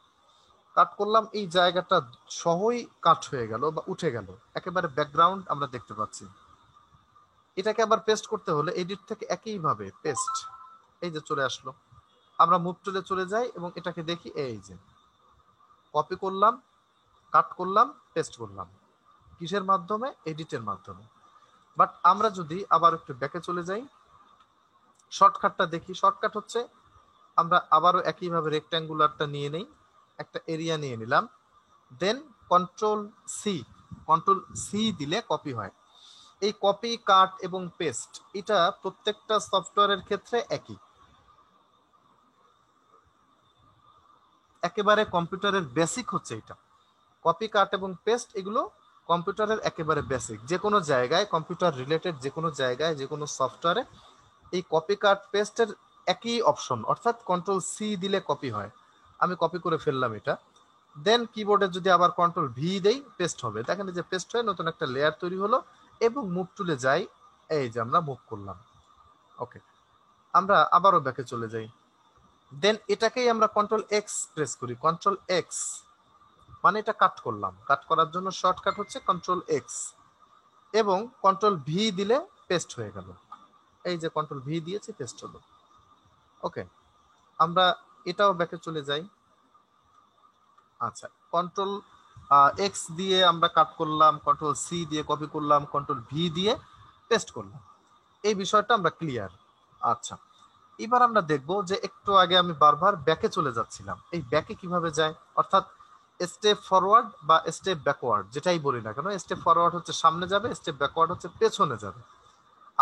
কাট করলাম, এই জায়গাটা সহই কাট হয়ে গেল বা উঠে গেল, একেবারে ব্যাকগ্রাউন্ড আমরা দেখতে পাচ্ছি। এটাকে আবার পেস্ট করতে হলে এডিট থেকে একইভাবে পেস্ট, এই যে চলে আসলো। আমরা মুভ টুলে চলে যাই এবং এটাকে দেখি, এই যে কপি করলাম, কাট করলাম, পেস্ট করলাম। কিসের মাধ্যমে? এডিটের মাধ্যমে। বাট আমরা যদি আবার একটু ব্যাকে চলে যাই, শর্টকাটটা দেখি। শর্টকাট হচ্ছে আমরা আবারও একইভাবে রেক্ট্যাঙ্গুলারটা নিয়ে নেই, একটা এরিয়া নিয়ে নিলাম, দেন সি কন্ট্রোল সি দিলে কপি হয়। এই কপি, কাট এবং পেস্ট এটা প্রত্যেকটা সফটওয়্যারের ক্ষেত্রে একই, একেবারে কম্পিউটারের বেসিক হচ্ছে এটা। কপি, কাট এবং পেস্ট এগুলো কম্পিউটারের একেবারে বেসিক। যে কোনো জায়গায়, কম্পিউটার রিলেটেড যে কোনো জায়গায়, যে কোনো সফটওয়্যারে এই কপি, কাট, পেস্টের একই অপশন, অর্থাৎ কন্ট্রোল সি দিলে কপি হয়। আমি কপি করে ফেললাম এটা, দেন কিবোর্ডে যদি আবার কন্ট্রোল ভি দেই, পেস্ট হবে। দেখেন যে পেস্ট হয়ে নতুন একটা লেয়ার তৈরি হলো। এবং মুভ টুলে যাই, এই যে আমরা মুভ করলাম। ওকে, আমরা আবারও ব্যাকে চলে যাই, দেন এটাকেই আমরা কন্ট্রোল এক্স প্রেস করি। কন্ট্রোল এক্স মানে এটা কাট করলাম। কাট করার জন্য শর্টকাট হচ্ছে কন্ট্রোল এক্স, এবং কন্ট্রোল ভি দিলে পেস্ট হয়ে গেল। এই যে কন্ট্রোল ভি দিয়েছি, পেস্ট হলো। ওকে, আমরা এটাও ব্যাকে চলে যাই। আচ্ছা, কন্ট্রোল এক্স দিয়ে আমরা কাট করলাম, কন্ট্রোল সি দিয়ে কপি করলাম, কন্ট্রোল ভি দিয়ে পেস্ট করলাম। এই বিষয়টা আমরা ক্লিয়ার। আচ্ছা, এবার আমরা দেখব যে একটু আগে আমি বারবার ব্যাকে চলে যাচ্ছিলাম, এই ব্যাকে কিভাবে যায়। অর্থাৎ স্টেপ ফরওয়ার্ড বা স্টেপ ব্যাকওয়ার্ড যেটাই বলি না কেন, স্টেপ ফরওয়ার্ড হচ্ছে সামনে যাবে, স্টেপ ব্যাকওয়ার্ড হচ্ছে পেছনে যাবে।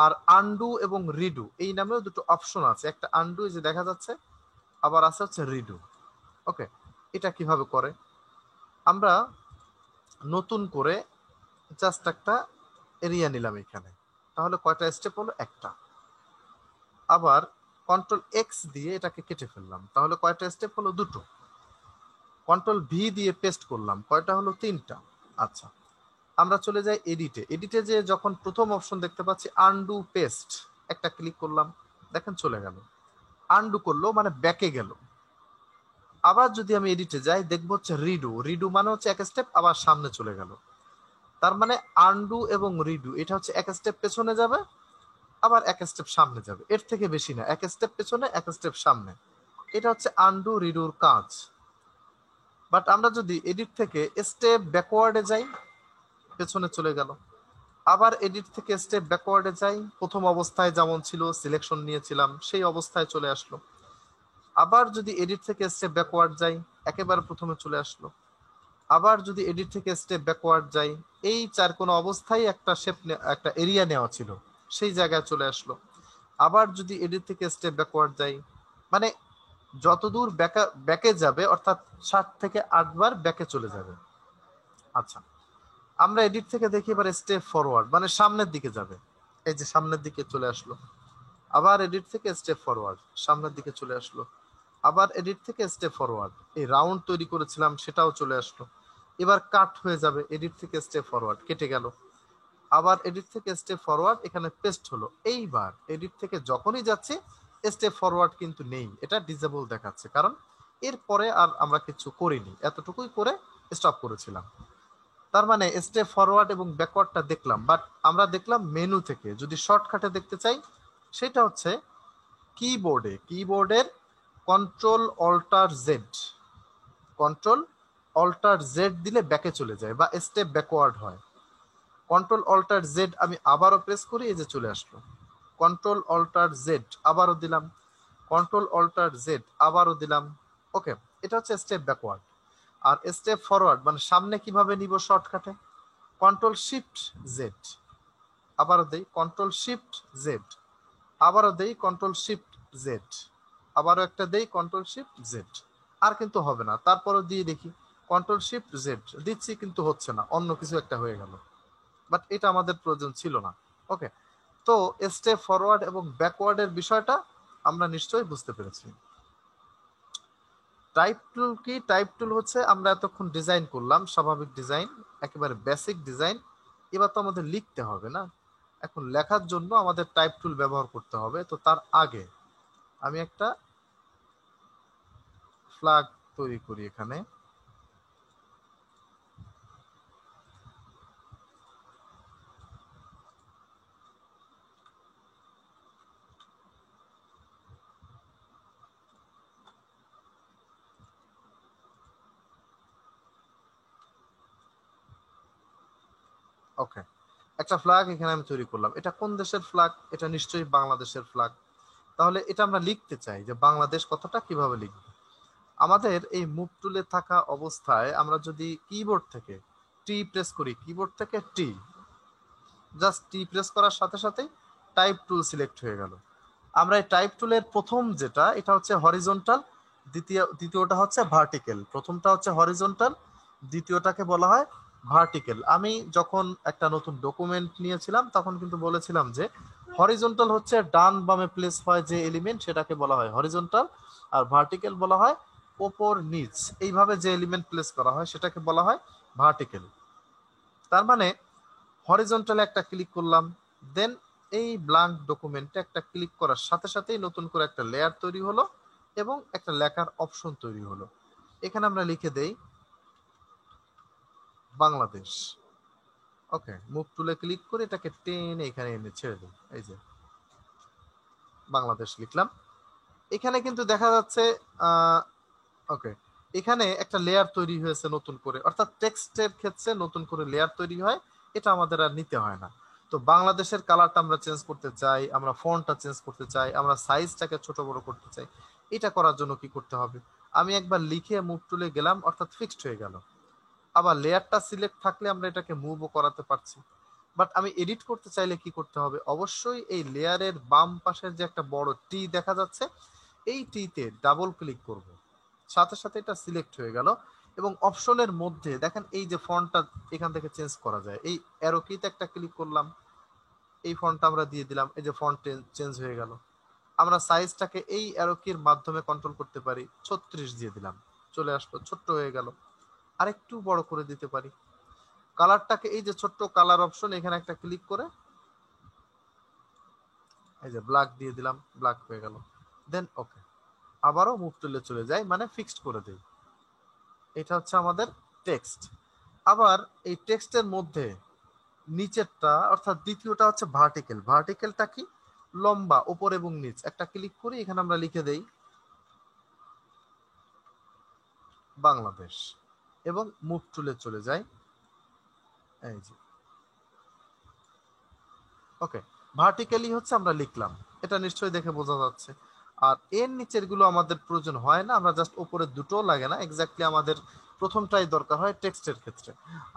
আর আনডু এবং রিডু এই নামেও দুটো অপশন আছে, একটা আনডু যে দেখা যাচ্ছে, আবার আছে হচ্ছে রিডু। ওকে, এটা কিভাবে করে? আমরা নতুন করে জাস্ট একটা এরিয়া নিলাম এখানে, তাহলে কয়টা স্টেপ হলো? একটা। আবার কন্ট্রোল এক্স দিয়ে এটাকে কেটে ফেললাম, তাহলে কয়টা স্টেপ হলো? দুটো। কন্ট্রোল ভি দিয়ে পেস্ট করলাম, কয়টা হলো? তিনটা। আচ্ছা, আমরা চলে যাই এডিটে। এডিটে যে যখন প্রথম অপশন দেখতে পাচ্ছি আনডু পেস্ট, একটা ক্লিক করলাম, দেখেন চলে গেল। আনডু করলো মানে ব্যাকে গেল। আবার যদি আমি এডিটে যাই দেখবো হচ্ছে রিডু। রিডু মানে হচ্ছে এক স্টেপ আবার সামনে চলে গেল। তার মানে আনডু এবং রিডু এটা হচ্ছে এক স্টেপ পেছনে যাবে আবার এক স্টেপ সামনে যাবে, এর থেকে বেশি না, এক স্টেপ পেছনে এক স্টেপ সামনে। এটা হচ্ছে আনডু রিডুর কাজ। বাট আমরা যদি এডিট থেকে স্টেপ ব্যাকওয়ার্ডে যাই, পেছনে চলে গেল। আবার এডিট থেকে স্টেপ ব্যাকওয়ার্ডে যাই, প্রথম অবস্থায় যেমন ছিল সিলেকশন নিয়েছিলাম সেই অবস্থায় চলে আসলো। আবার যদি এডিট থেকে স্টেপ ব্যাকওয়ার্ড যাই, একেবারে প্রথমে চলে আসলো। আবার যদি এডিট থেকে স্টেপ ব্যাকওয়ার্ড যাই, এই চার কোনো অবস্থায় একটা শেপ, একটা এরিয়া নেওয়া ছিল সেই জায়গায় চলে আসলো। আবার যদি এডিট থেকে স্টেপ ব্যাকওয়ার্ড যাই, মানে যতদূর ব্যাকে যাবে অর্থাৎ 7 থেকে 8 বার ব্যাকে চলে যাবে। আচ্ছা, আমরা এডিট থেকে দেখি এবার স্টেপ ফরওয়ার্ড মানে সামনের দিকে যাবে, এই যে সামনের দিকে চলে আসলো। আবার এডিট থেকে স্টেপ ফরওয়ার্ড, সামনের দিকে চলে আসলো। আবার এডিট থেকে স্টেপ ফরওয়ার্ড, এই রাউন্ড তৈরি করেছিলাম সেটাও চলে আসলো। এবার কাট হয়ে যাবে, এডিট থেকে স্টেপ ফরওয়ার্ড কেটে গেল। আবার এডিট থেকে স্টেপ ফরওয়ার্ড, এখানে পেস্ট হলো। এইবার এডিট থেকে যখনই যাচ্ছে স্টেপ ফরওয়ার্ড কিন্তু নেই, এটা ডিসেবল দেখাচ্ছে, কারণ এরপরে আর আমরা কিছু করিনি, এতটুকুই করে স্টপ করেছিলাম। তার মানে স্টেপ ফরওয়ার্ড এবং ব্যাকওয়ার্ডটা দেখলাম, বাট আমরা দেখলাম মেনু থেকে। যদি শর্টকাটে দেখতে চাই সেটা হচ্ছে কিবোর্ডের control alter Z, control alter Z দিলে ব্যাকে চলে যায় বা স্টেপ ব্যাকওয়ার্ড হয়। কন্ট্রোল অল্টার জেড আমি আবারও প্রেস করি, এই যে চলে আসলো। কন্ট্রোল অল্টার জেড আবারও দিলাম, কন্ট্রোল অল্টার জেড আবারও দিলাম। ওকে, এটা হচ্ছে স্টেপ ব্যাকওয়ার্ড। আর স্টেপ ফরওয়ার্ড মানে সামনে কিভাবে নিব শর্টকাটে, কন্ট্রোল শিফট জেড, আবারও দেই কন্ট্রোল শিফট জেড, আবারও দেই কন্ট্রোল শিফট জেড, আবারও একটা দেই কন্ট্রোল শিফট জেড। আর কিন্তু হবে না, তারপরও দিয়ে দেখি কন্ট্রোল শিফট জেড দিচ্ছি কিন্তু হচ্ছে না, অন্য কিছু একটা হয়ে গেল। বাট এটা আমাদের প্রয়োজন ছিল না। ওকে, তো স্টেপ ফরওয়ার্ড এবং ব্যাকওয়ার্ডের বিষয়টা আমরা নিশ্চয়ই বুঝতে পেরেছি। টাইপ টুল কি? টাইপ টুল হচ্ছে আমরা এতক্ষণ ডিজাইন করলাম, স্বাভাবিক ডিজাইন, একেবারে বেসিক ডিজাইন। এবার তো আমাদের লিখতে হবে না, এখন লেখার জন্য আমাদের টাইপ টুল ব্যবহার করতে হবে। তো তার আগে আমি একটা ফ্ল্যাগ তৈরি করি এখানে। ওকে, একটা ফ্ল্যাগ এখানে আমি তৈরি করলাম। এটা কোন দেশের ফ্ল্যাগ? এটা নিশ্চয়ই বাংলাদেশের ফ্ল্যাগ। তাহলে এটা আমরা লিখতে চাই যে বাংলাদেশ কথাটা কিভাবে লিখব। আমাদের এই মুভ টুলে থাকা অবস্থায় আমরা যদি কিবোর্ড থেকে টি প্রেস করি, কিবোর্ড থেকে টি, জাস্ট টি প্রেস করার সাথে সাথে টাইপ টুল সিলেক্ট হয়ে গেল। আমরা এই টাইপ টুলের প্রথম যেটা, এটা হচ্ছে হরিজন্টাল, দ্বিতীয়টা হচ্ছে ভার্টিক্যাল। প্রথমটা হচ্ছে হরিজন্টাল, দ্বিতীয়টাকে বলা হয় ভার্টিক্যাল। আমি যখন একটা নতুন ডকুমেন্ট নিয়েছিলাম তখন কিন্তু বলেছিলাম যে হরিজন্টাল হচ্ছে ডান বামে প্লেস হয় যে এলিমেন্ট, সেটাকে বলা হয় হরিজন্টাল। আর ভার্টিক্যাল বলা হয় ওপর নিচ, এইভাবে যে এলিমেন্ট প্লেস করা হয় সেটাকে বলা হয় ভার্টিক্যাল। তার মানে হরিজন্টালে একটা ক্লিক করলাম, দেন এই ব্ল্যাঙ্ক ডকুমেন্টে একটা ক্লিক করার সাথে সাথেই নতুন করে একটা লেয়ার তৈরি হলো এবং একটা লেখার অপশন তৈরি হলো। এখানে আমরা লিখে দেই বাংলাদেশ। ওকে, মুভ টুলে ক্লিক করে এটাকে টেনে এখানে এনে ছেড়ে দিই, এই যে বাংলাদেশ লিখলাম। এখানে কিন্তু দেখা যাচ্ছে ওকে, এখানে একটা লেয়ার তৈরি হয়েছে নতুন করে, অর্থাৎ টেক্সটের ক্ষেত্রে নতুন করে লেয়ার তৈরি হয়, এটা আমাদের আর নিতে হয় না। তো বাংলাদেশের কালারটা আমরা চেঞ্জ করতে চাই, আমরা ফন্টটা চেঞ্জ করতে চাই, আমরা সাইজটাকে ছোট বড় করতে চাই। এটা করার জন্য কি করতে হবে, আমি একবার লিখে মুভ টুলে গেলাম, অর্থাৎ ফিক্সড হয়ে গেল। আবার লেয়ারটা সিলেক্ট থাকলে আমরা এটাকে মুভও করাতে পারছি। বাট আমি এডিট করতে চাইলে কি করতে হবে, অবশ্যই এই লেয়ারের বাম পাশের যে একটা বড় টি দেখা যাচ্ছে, এই টিতে ডাবল ক্লিক করব, সাথে সাথে এটা সিলেক্ট হয়ে গেল। এবং অপশনের মধ্যে দেখেন এই যে ফন্টটা এখান থেকে চেঞ্জ করা যায়, এই অ্যারো কিতে একটা ক্লিক করলাম, এই ফন্টটা আমরা দিয়ে দিলাম, এই যে ফন্ট চেঞ্জ হয়ে গেল। আমরা সাইজটাকে এই অ্যারো কির মাধ্যমে কন্ট্রোল করতে পারি, 36 দিয়ে দিলাম, চলে আসলো, ছোট্ট হয়ে গেল। আরেকটু বড় করে দিতে পারি, কালারটাকে এই যে ছোট্ট কালার অপশন, এখানে একটা ক্লিক করে এই যে ব্ল্যাক দিয়ে দিলাম, ব্ল্যাক হয়ে গেল। দেন ওকে, আবারও মুভ টুলে চলে যাই, মানে ফিক্সড করে দেই। এটা হচ্ছে আমাদের টেক্সট। আবার এই টেক্সটের মধ্যে নিচেরটা অর্থাৎ দ্বিতীয়টা হচ্ছে ভার্টিক্যাল। ভার্টিক্যালটা কি? লম্বা, উপর এবং নিচ। একটা ক্লিক করি, এখানে আমরা লিখে দেই বাংলাদেশ এবং মুভ টুলে চলে যাই। এই যে ওকে, ভার্টিক্যালি হচ্ছে আমরা লিখলাম, এটা নিশ্চয়ই দেখে বোঝা যাচ্ছে। আর এর নিচের গুলো আমাদের প্রয়োজন হয় না, আমরা জাস্ট উপরে দুটো লাগে না, এক্স্যাক্টলি আমাদের প্রথমটাই দরকার হয় টেক্সটের ক্ষেত্রে।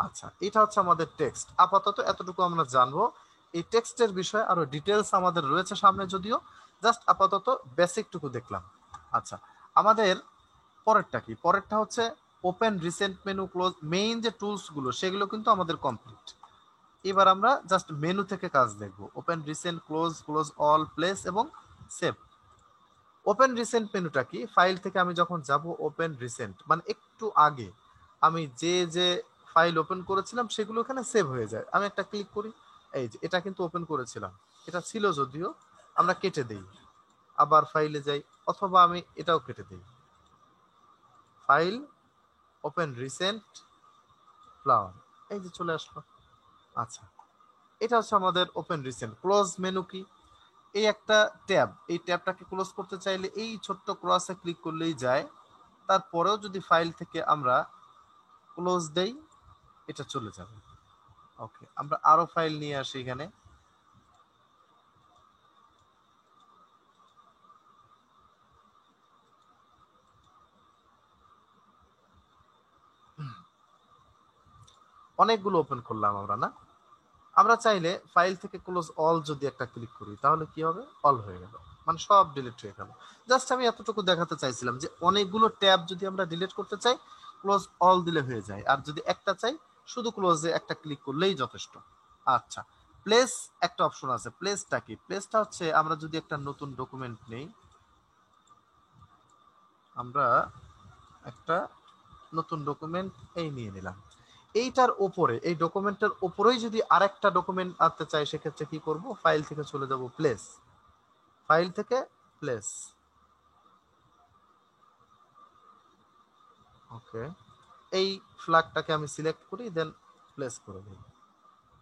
আচ্ছা, এটা হচ্ছে আমাদের টেক্সট। আপাতত এতটুকু আমরা জানবো। এই টেক্সটের বিষয়ে আরো ডিটেলস আমাদের রয়েছে সামনে, যদিও জাস্ট আপাতত বেসিকটুকু দেখলাম। আচ্ছা, আমাদের পরেরটা কি? পরেরটা হচ্ছে open, recent menu, close. Main যে টুলস গুলো সেগুলো কিন্তু আমাদের কমপ্লিট। এবার আমরা জাস্ট মেনু থেকে কাজ দেখব। Open, recent, close, close all, place এবং সেভ। ওপেন রিসেন্ট মেনুটা কি? ফাইল থেকে আমি যখন যাব ওপেন রিসেন্ট, মানে একটু আগে আমি যে যে ফাইল ওপেন করেছিলাম সেগুলো এখানে সেভ হয়ে যায়। আমি একটা ক্লিক করি, এই যে এটা কিন্তু ওপেন করেছিলাম, এটা ছিল যদিও, আমরা কেটে দেই, আবার ফাইলে যাই, অথবা আমি এটাও কেটে দেই, ফাইল, ওপেন রিসেন্ট, ফ্লাওয়ার, এই যে চলে আসলো। আচ্ছা, এটা হচ্ছে আমাদের ওপেন রিসেন্ট। ক্লোজ মেনু কি? এই একটা ট্যাব, এই ট্যাবটাকে ক্লোজ করতে চাইলে এই ছোট্ট ক্রসে ক্লিক করলেই যায়। তারপরেও যদি ফাইল থেকে আমরা ক্লোজ দেই, এটা চলে যাবে। ওকে, আমরা আরো ফাইল নিয়ে আসি এখানে। অনেকগুলো ওপেন করলাম আমরা, না? আমরা চাইলে ফাইল থেকে ক্লোজ অল যদি একটা ক্লিক করি, তাহলে কি হবে? অল হয়ে গেল, মানে সব ডিলিট হয়ে গেল। জাস্ট আমি এতটুকু দেখাতে চাইছিলাম যে অনেকগুলো ট্যাব যদি আমরা ডিলিট করতে চাই, ক্লোজ অল দিলে হয়ে যায়। আর যদি একটা চাই, শুধু ক্লোজে একটা ক্লিক করলেই যথেষ্ট। আচ্ছা, প্লেস একটা অপশন আছে। প্লেসটা কি? প্লেসটা হচ্ছে আমরা যদি একটা নতুন ডকুমেন্ট নেই, আমরা একটা নতুন ডকুমেন্ট এই নিয়ে নিলাম, এইটার উপরে, এই ডকুমেন্টের উপরেই যদি আরেকটা ডকুমেন্ট আনতে চাই, সেক্ষেত্রে কি করব? ফাইল থেকে চলে যাব প্লেস, ফাইল থেকে প্লেস। ওকে, এই ফ্ল্যাগটাকে আমি সিলেক্ট করি, দেন প্লেস করে দিই।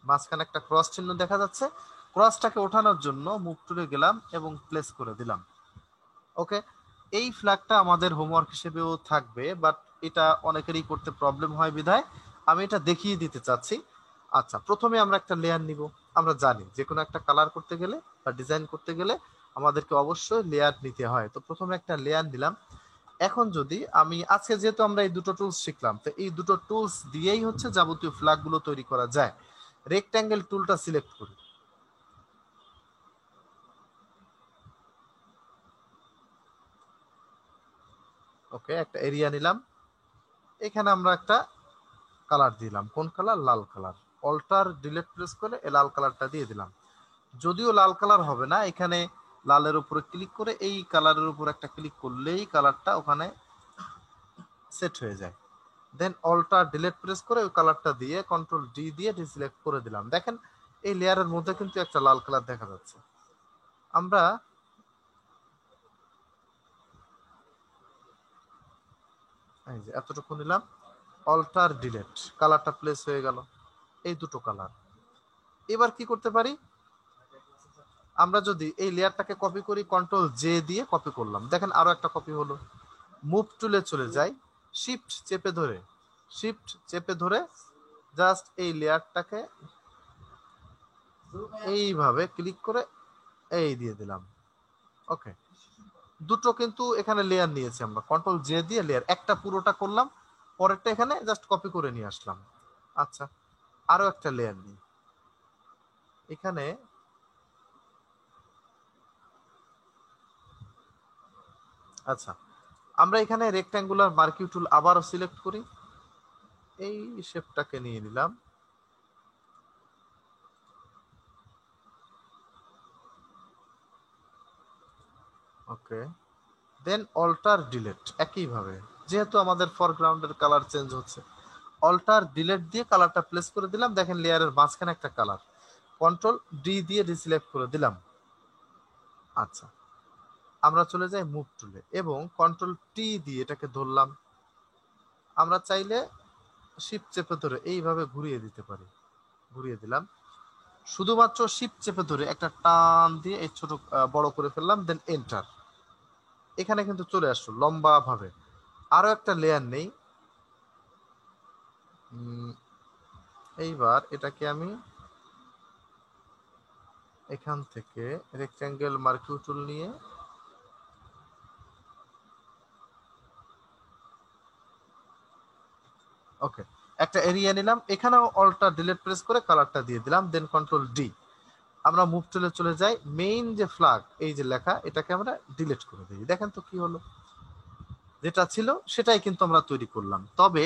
মাঝখানে একটা ক্রস চিহ্ন দেখা যাচ্ছে, ক্রসটাকে ওঠানোর জন্য মুভ টুলে গেলাম এবং প্লেস করে দিলাম। ওকে, এই ফ্ল্যাগটা আমাদের হোমওয়ার্ক হিসেবেও থাকবে, বাট এটা অনেকেরই করতে প্রবলেম হয় বিধায় আমি এটা দেখিয়ে দিতে চাচ্ছি। আচ্ছা, প্রথমে আমরা একটা লেয়ার নিব। আমরা জানি যে কোনো একটা কালার করতে গেলে বা ডিজাইন করতে গেলে আমাদেরকে অবশ্যই লেয়ার নিতে হয়। তো প্রথমে একটা লেয়ার নিলাম। এখন যদি আমি আজকে, যেহেতু আমরা এই দুটো টুলস শিখলাম, তো এই দুটো টুলস দিয়েই হচ্ছে যাবতীয় ফ্ল্যাগ গুলো তৈরি করা যায়। রেক্ট্যাঙ্গেল টুলটা সিলেক্ট করি। ওকে, একটা এরিয়া নিলাম, এখানে আমরা একটা কালার দিলাম। কোন কালার? লাল কালার। অল্টার ডিলিট প্রেস করে এই লাল কালারটা দিয়ে দিলাম। যদিও লাল কালার হবে না, এখানে লালের উপরে ক্লিক করে এই কালারের উপর একটা ক্লিক করলেই কালারটা ওখানে সেট হয়ে যায়। দেন অল্টার ডিলিট প্রেস করে ওই কালারটা দিয়ে কন্ট্রোল ডি দিয়ে ডিসিলেক্ট করে দিলাম। দেখেন এই লেয়ারের মধ্যে কিন্তু একটা লাল কালার দেখা যাচ্ছে। আমরা এই যে এতটুকু নিলাম, অল্টার ডিলিট, কালারটা প্লেস হয়ে গেল, এই দুটো কালার। এবার কি করতে পারি? আমরা যদি এই লেয়ারটাকে কপি করি, কন্ট্রোল জে দিয়ে কপি করলাম, দেখেন আরো একটা কপি হলো। মুভ টুলে চলে যাই, শিফট চেপে ধরে, শিফট চেপে ধরে জাস্ট এই লেয়ারটাকে এইভাবে ক্লিক করে এই দিয়ে দিলাম। ওকে, দুটো কিন্তু এখানে লেয়ার নিয়েছি আমরা, কন্ট্রোল জে দিয়ে লেয়ার একটা পুরোটা করলাম, পরেরটা এখানে জাস্ট কপি করে নিয়ে আসলাম। আচ্ছা, আরো একটা লেয়ার নিই এখানে। আচ্ছা, আমরা এখানে রেক্ট্যাঙ্গুলার মার্কিউ টুল আবারও সিলেক্ট করি, এই শেপটাকে নিয়ে নিলাম। ওকে, দেন অল্টার ডিলিট একইভাবে, যেহেতু আমাদের ফরগ্রাউন্ডের কালার চেঞ্জ হচ্ছে, অল্টার ডিলেট দিয়ে কালারটা প্লেস করে দিলাম, দেখেন লেয়ারের মাঝখানে একটা কালার। কন্ট্রোল ডি দিয়ে ডিসিলেক্ট করে দিলাম। আচ্ছা, আমরা চলে যাই মুভ টুলে এবং কন্ট্রোল টি দিয়ে এটাকে ধরলাম। আমরা চাইলে শিফট চেপে ধরে এইভাবে ঘুরিয়ে দিতে পারি, ঘুরিয়ে দিলাম। শুধুমাত্র শিফট চেপে ধরে একটা টান দিয়ে এই ছোট বড় করে ফেললাম, দেন এন্টার। এখানে কিন্তু চলে আসলো লম্বা ভাবে। আরো একটা লেয়ার নেই, এইবার এটাকে আমি এখান থেকে রেক্ট্যাঙ্গেল মার্কিউ টুল নিয়ে ওকে একটা এরিয়া নিলাম, এখানেও অল্টার ডিলিট প্রেস করে কালারটা দিয়ে দিলাম, দেন কন্ট্রোল ডি। আমরা মুভ টুলে চলে যাই, মেইন যে ফ্ল্যাগ এই যে লেখা এটাকে আমরা ডিলিট করে দিই। দেখেন তো কি হলো, যেটা ছিল সেটাই কিন্তু আমরা তৈরি করলাম। তবে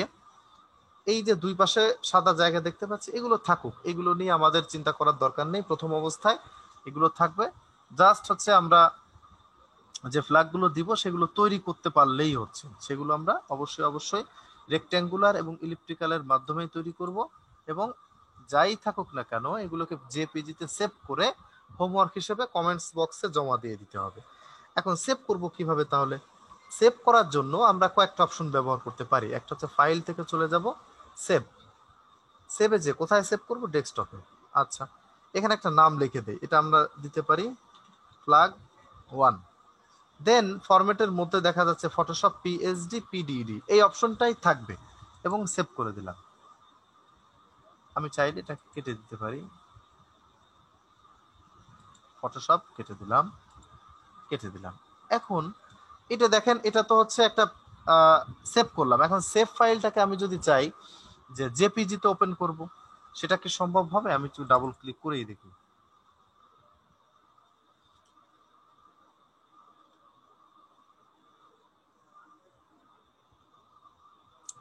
এই যে দুই পাশে সাদা জায়গা দেখতে পাচ্ছি এগুলো থাকুক, এগুলো নিয়ে আমাদের চিন্তা করার দরকার নেই। প্রথম অবস্থায় এগুলো থাকবে, জাস্ট হচ্ছে আমরা যে ফ্ল্যাগ গুলো দিব সেগুলো তৈরি করতে পারলেই হচ্ছে। সেগুলো আমরা অবশ্যই অবশ্যই রেক্ট্যাঙ্গুলার এবং ইলিপ্টিক্যালের মাধ্যমেই তৈরি করব, এবং যাই থাকুক না কেন এগুলোকে জেপিজিতে সেভ করে হোমওয়ার্ক হিসেবে কমেন্টস বক্সে জমা দিয়ে দিতে হবে। এখন সেভ করব কিভাবে? তাহলে সেভ করার জন্য আমরা কয়েকটা অপশন ব্যবহার করতে পারি। একটা হচ্ছে ফাইল থেকে চলে যাব, সেভ। সেভে যে কোথায় সেভ করব? ডেস্কটপে। আচ্ছা, এখানে একটা নাম লিখে দেই, এটা আমরা দিতে পারি ফ্ল্যাগ 1। দেন ফরম্যাটের মধ্যে দেখা যাচ্ছে ফটোশপ পিএসডি পিডিডি, এই অপশনটাই থাকবে এবং সেভ করে দিলাম। আমি চাইলে এটা কেটে দিতে পারি, ফটোশপ কেটে দিলাম, কেটে দিলাম। এখন এটা দেখেন, এটা তো হচ্ছে একটা সেভ করলাম। এখন সেভ ফাইলটাকে আমি যদি চাই যে জেপিজিতে ওপেন করব, সেটা কি সম্ভব হবে? আমি একটু ডাবল ক্লিক করেই দেখি।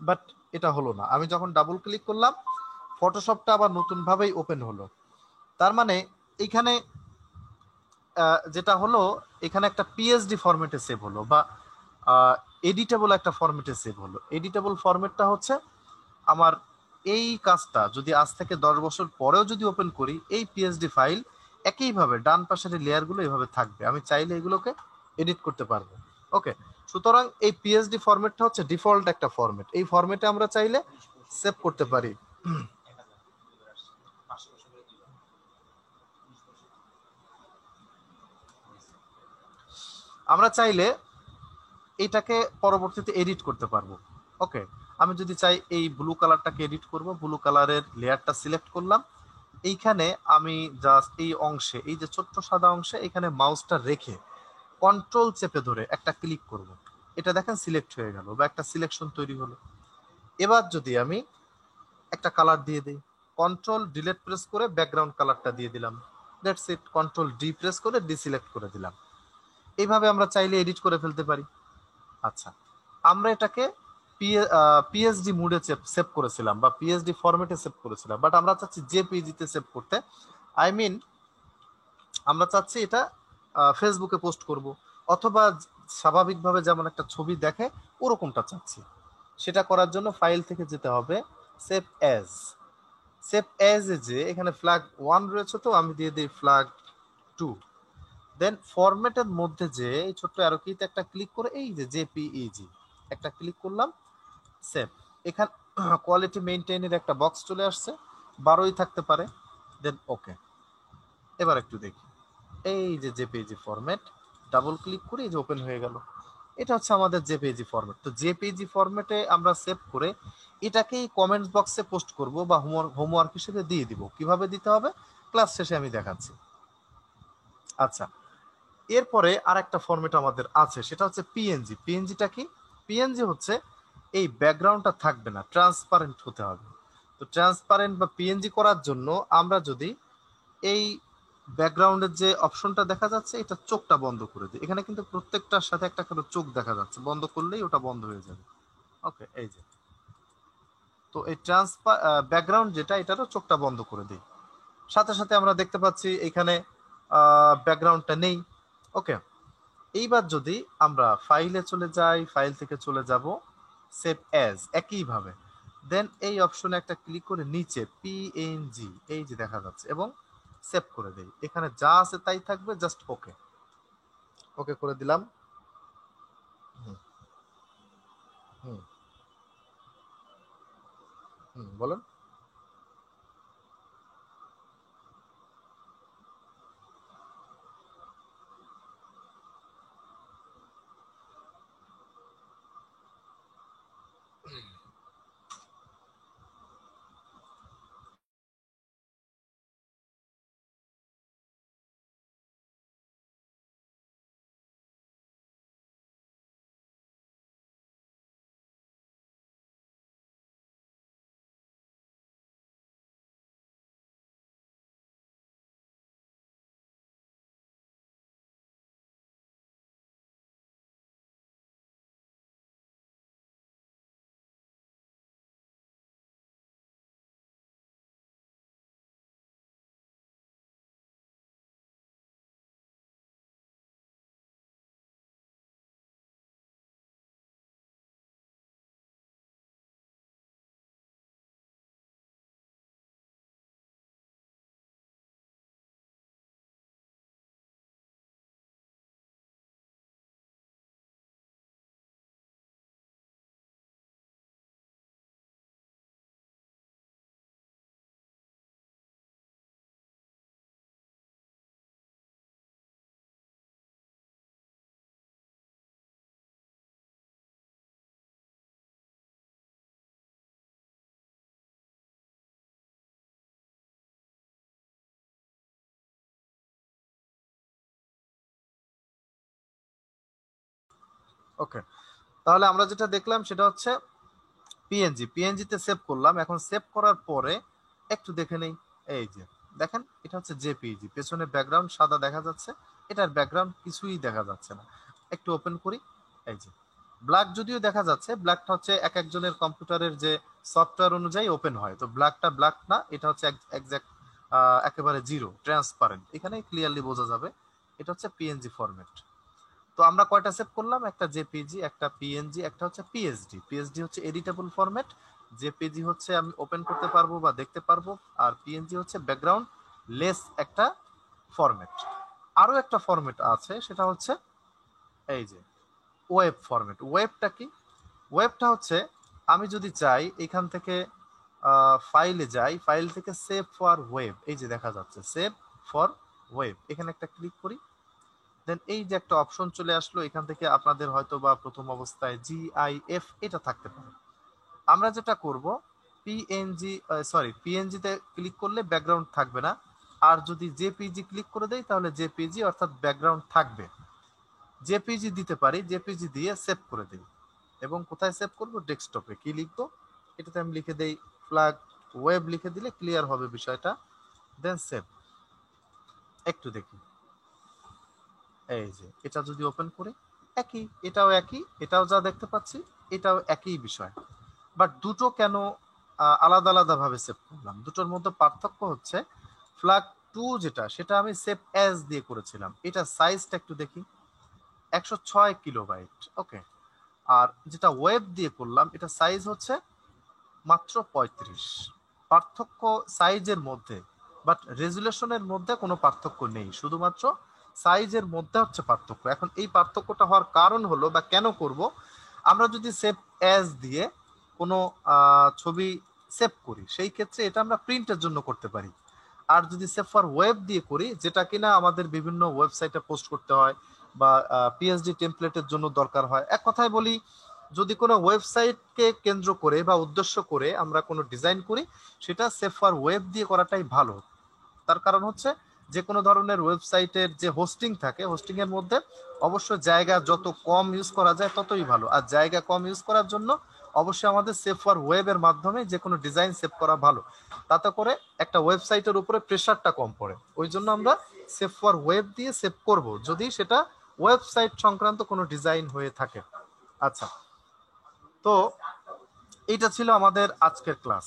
বাট এটা হলো না। আমি যখন ডাবল ক্লিক করলাম ফটোশপটা আবার নতুন ভাবেই ওপেন হলো। তার মানে এখানে যেটা হলো, এখানে একটা পিএসডি ফরম্যাটে সেভ হলো, বা এডিটেবল একটা ফরম্যাটে সেভ হলো। এডিটেবল ফরম্যাটটা হচ্ছে আমার এই কাজটা যদি আজ থেকে 10 বছর পরেও যদি ওপেন করি, এই পিএসডি ফাইল একইভাবে ডান পাশের লেয়ারগুলো এইভাবে থাকবে, আমি চাইলে এগুলোকে এডিট করতে পারবো। ওকে, সুতরাং এই পিএসডি ফরম্যাটটা হচ্ছে ডিফল্ট একটা ফরম্যাট, এই ফরম্যাটে আমরা চাইলে সেভ করতে পারি। আমরা চাইলে এটাকে পরবর্তীতে এডিট করতে পারবো। ওকে, আমি যদি চাই এই ব্লু কালারটাকে এডিট করব, ব্লু কালারের লেয়ারটা সিলেক্ট করলাম। এইখানে আমি জাস্ট এই অংশে, এই যে ছোট্ট সাদা অংশে এখানে মাউসটা রেখে কন্ট্রোল চেপে ধরে একটা ক্লিক করব, এটা দেখেন সিলেক্ট হয়ে গেল বা একটা সিলেকশন তৈরি হলো। এবার যদি আমি একটা কালার দিয়ে দিই, কন্ট্রোল ডিলিট প্রেস করে ব্যাকগ্রাউন্ড কালারটা দিয়ে দিলাম, that's it. Control D press করে ডিসিলেক্ট করে দিলাম। এইভাবে আমরা চাইলে এডিট করে ফেলতে পারি। আচ্ছা, আমরা এটাকে পিএসডি মুডে সেভ করেছিলাম বা পিএসডি ফরম্যাটে সেভ করেছিলাম, বাট আমরা চাচ্ছি জেপিজিতে সেভ করতে। আই মিন আমরা চাচ্ছি এটা ফেসবুকে পোস্ট করব, অথবা স্বাভাবিকভাবে যেমন একটা ছবি দেখে ওরকমটা চাচ্ছি। সেটা করার জন্য ফাইল থেকে যেতে হবে save as. Save as a যে এখানে ফ্ল্যাগ 1 রয়েছে, তো আমি দিয়ে দিই ফ্ল্যাগ 2। দেন ফরম্যাটের মধ্যে যে এই ছোট্ট অ্যারো কিতে একটা ক্লিক করে এই যে জেপিইজি একটা ক্লিক করলাম, সেভ। এখানে কোয়ালিটি মেইনটেইনের একটা বক্স চলে আসছে, 12ই থাকতে পারে। দেন ওকে। এবার একটু দেখি, এই যে জেপিইজি ফরম্যাট, ডাবল ক্লিক করে এই যে ওপেন হয়ে গেল। এটা হচ্ছে আমাদের জেপিইজি ফরম্যাট। তো জেপিইজি ফরম্যাটে আমরা সেভ করে এটাকেই কমেন্টস বক্সে পোস্ট করব বা হোমওয়ার্ক হিসেবে দিয়ে দিব। কিভাবে দিতে হবে ক্লাস শেষে আমি দেখাচ্ছি। আচ্ছা, এরপরে আর একটা ফরম্যাট আমাদের আছে, সেটা হচ্ছে পিএনজি। পিএনজিটা কি? পিএনজি হচ্ছে এই ব্যাকগ্রাউন্ডটা থাকবে না, ট্রান্সপারেন্ট হতে হবে। তো ট্রান্সপারেন্ট বা পিএনজি করার জন্য আমরা যদি এই ব্যাকগ্রাউন্ডের যে অপশনটা দেখা যাচ্ছে এটা চোখটা বন্ধ করে দিই, এখানে কিন্তু প্রত্যেকটার সাথে একটা করে চোখ দেখা যাচ্ছে, বন্ধ করলেই ওটা বন্ধ হয়ে যাবে। ওকে, এই যে, তো এই ব্যাকগ্রাউন্ড যেটা এটারও চোখটা বন্ধ করে দিই, সাথে সাথে আমরা দেখতে পাচ্ছি এখানে ব্যাকগ্রাউন্ডটা নেই। ওকে, এইবার যদি আমরা ফাইলে চলে যাই, ফাইল থেকে চলে যাব সেভ অ্যাজ, একইভাবে দেন এই অপশনে একটা ক্লিক করে নিচে পিএনজি এই যে দেখা যাচ্ছে এবং সেভ করে দেই। এখানে যা আছে তাই থাকবে, জাস্ট ওকে। ওকে করে দিলাম। হুম হুম বলেন। ওকে, তাহলে আমরা যেটা দেখলাম সেটা হচ্ছে পিএনজি তে সেভ করলাম। এখন সেভ করার পরে একটু দেখে নেই। এই যে দেখেন, এটা হচ্ছে জেপিইজি, পেছনে ব্যাকগ্রাউন্ড সাদা দেখা যাচ্ছে, এটার ব্যাকগ্রাউন্ড কিছুই দেখা যাচ্ছে না। একটু ওপেন করি। এই যে ব্ল্যাক যদিও দেখা যাচ্ছে, ব্ল্যাকটা হচ্ছে এক একজনের কম্পিউটারের যে সফটওয়্যার অনুযায়ী ওপেন হয়, তো ব্ল্যাকটা ব্ল্যাক না, এটা হচ্ছে একজ্যাক্ট একেবারে জিরো ট্রান্সপারেন্ট, এখানে ক্লিয়ারলি বোঝা যাবে এটা হচ্ছে পিএনজি ফরম্যাট। তো আমরা কয়টা সেভ করলাম, একটা জেপিজি, একটা পিএনজি, একটা হচ্ছে পিএসডি। পিএসডি হচ্ছে এডিটেবল ফরম্যাট, জেপিজি হচ্ছে আমি ওপেন করতে পারবো বা দেখতে পারবো, আর পিএনজি হচ্ছে ব্যাকগ্রাউন্ড লেস একটা ফরম্যাট। আরো একটা ফরম্যাট আছে, সেটা হচ্ছে এই যে ওয়েব ফরম্যাট। ওয়েবটা কি? ওয়েবটা হচ্ছে আমি যদি চাই এখান থেকে ফাইলে যাই, ফাইল থেকে সেভ ফর ওয়েব, এই যে দেখা যাচ্ছে সেভ ফর ওয়েব, এখানে একটা ক্লিক করি। দেন এই যে একটা অপশন চলে আসলো, এখান থেকে আপনাদের হয়তো বা প্রথম অবস্থায় জিআইএফ এটা থাকতে পারে। আমরা যেটা করব, পিএনজি পিএনজি তে ক্লিক করলে ব্যাকগ্রাউন্ড থাকবে না, আর যদি জেপিজি ক্লিক করে দেই তাহলে জেপিজি অর্থাৎ ব্যাকগ্রাউন্ড থাকবে। জেপিজি দিতে পারি, জেপিজি দিয়ে সেভ করে দেই। এবং কোথায় সেভ করব, ডেস্কটপে। কি লিখবো, এটাতে আমি লিখে দেই ফ্ল্যাগ ওয়েব, লিখে দিলে ক্লিয়ার হবে বিষয়টা। দেন সেভ। একটু দেখি, এই যে এটা যদি ওপেন করি, একই, এটাও একই, এটাও যা দেখতে পাচ্ছি এটাও একই বিষয়। বাট দুটো কেন আলাদা আলাদা ভাবে সেভ করলাম, দুটোর মধ্যে পার্থক্য হচ্ছে ফ্ল্যাগ টু যেটা, সেটা আমি সেভ অ্যাজ দিয়ে করেছিলাম, এটা সাইজটা একটু দেখি, 106 কিলোবাইট। ওকে। আর যেটা ওয়েব দিয়ে করলাম, এটা সাইজ হচ্ছে মাত্র 35। পার্থক্য সাইজের মধ্যে, বাট রেজুলেশনের মধ্যে কোনো পার্থক্য নেই, শুধুমাত্র সাইজের মধ্যে হচ্ছে পার্থক্য। এখন এই পার্থক্যটা হওয়ার কারণ হলো, বা কেন করব, আমরা যদি সেভ অ্যাজ দিয়ে কোনো ছবি সেভ করি, সেই ক্ষেত্রে এটা আমরা প্রিন্টের জন্য করতে পারি। আর যদি সেভ ফর ওয়েব দিয়ে করি, যেটা কিনা আমাদের বিভিন্ন ওয়েবসাইটে পোস্ট করতে হয় বা পিএসডি টেমপ্লেটের জন্য দরকার হয়, এক কথায় বলি, যদি কোনো ওয়েবসাইটকে কেন্দ্র করে বা উদ্দেশ্য করে আমরা কোনো ডিজাইন করি, সেটা সেভ ফর ওয়েব দিয়ে করাটাই ভালো। তার কারণ হচ্ছে যে কোনো ধরনের ওয়েবসাইটের যে হোস্টিং থাকে, হোস্টিং এর মধ্যে অবশ্য জায়গা যত কম ইউজ করা যায় ততই ভালো, আর জায়গা কম ইউজ করার জন্য অবশ্যই আমাদের সেভ ফর ওয়েব এর মাধ্যমে যে কোনো ডিজাইন সেভ করা ভালো। তাতে করে একটা ওয়েবসাইটের উপরে প্রেশারটা কম পড়ে, ওই জন্য আমরা সেভ ফর ওয়েব দিয়ে সেভ করব, যদি সেটা ওয়েবসাইট সংক্রান্ত কোনো ডিজাইন হয়ে থাকে। আচ্ছা, তো এইটা ছিল আমাদের আজকের ক্লাস।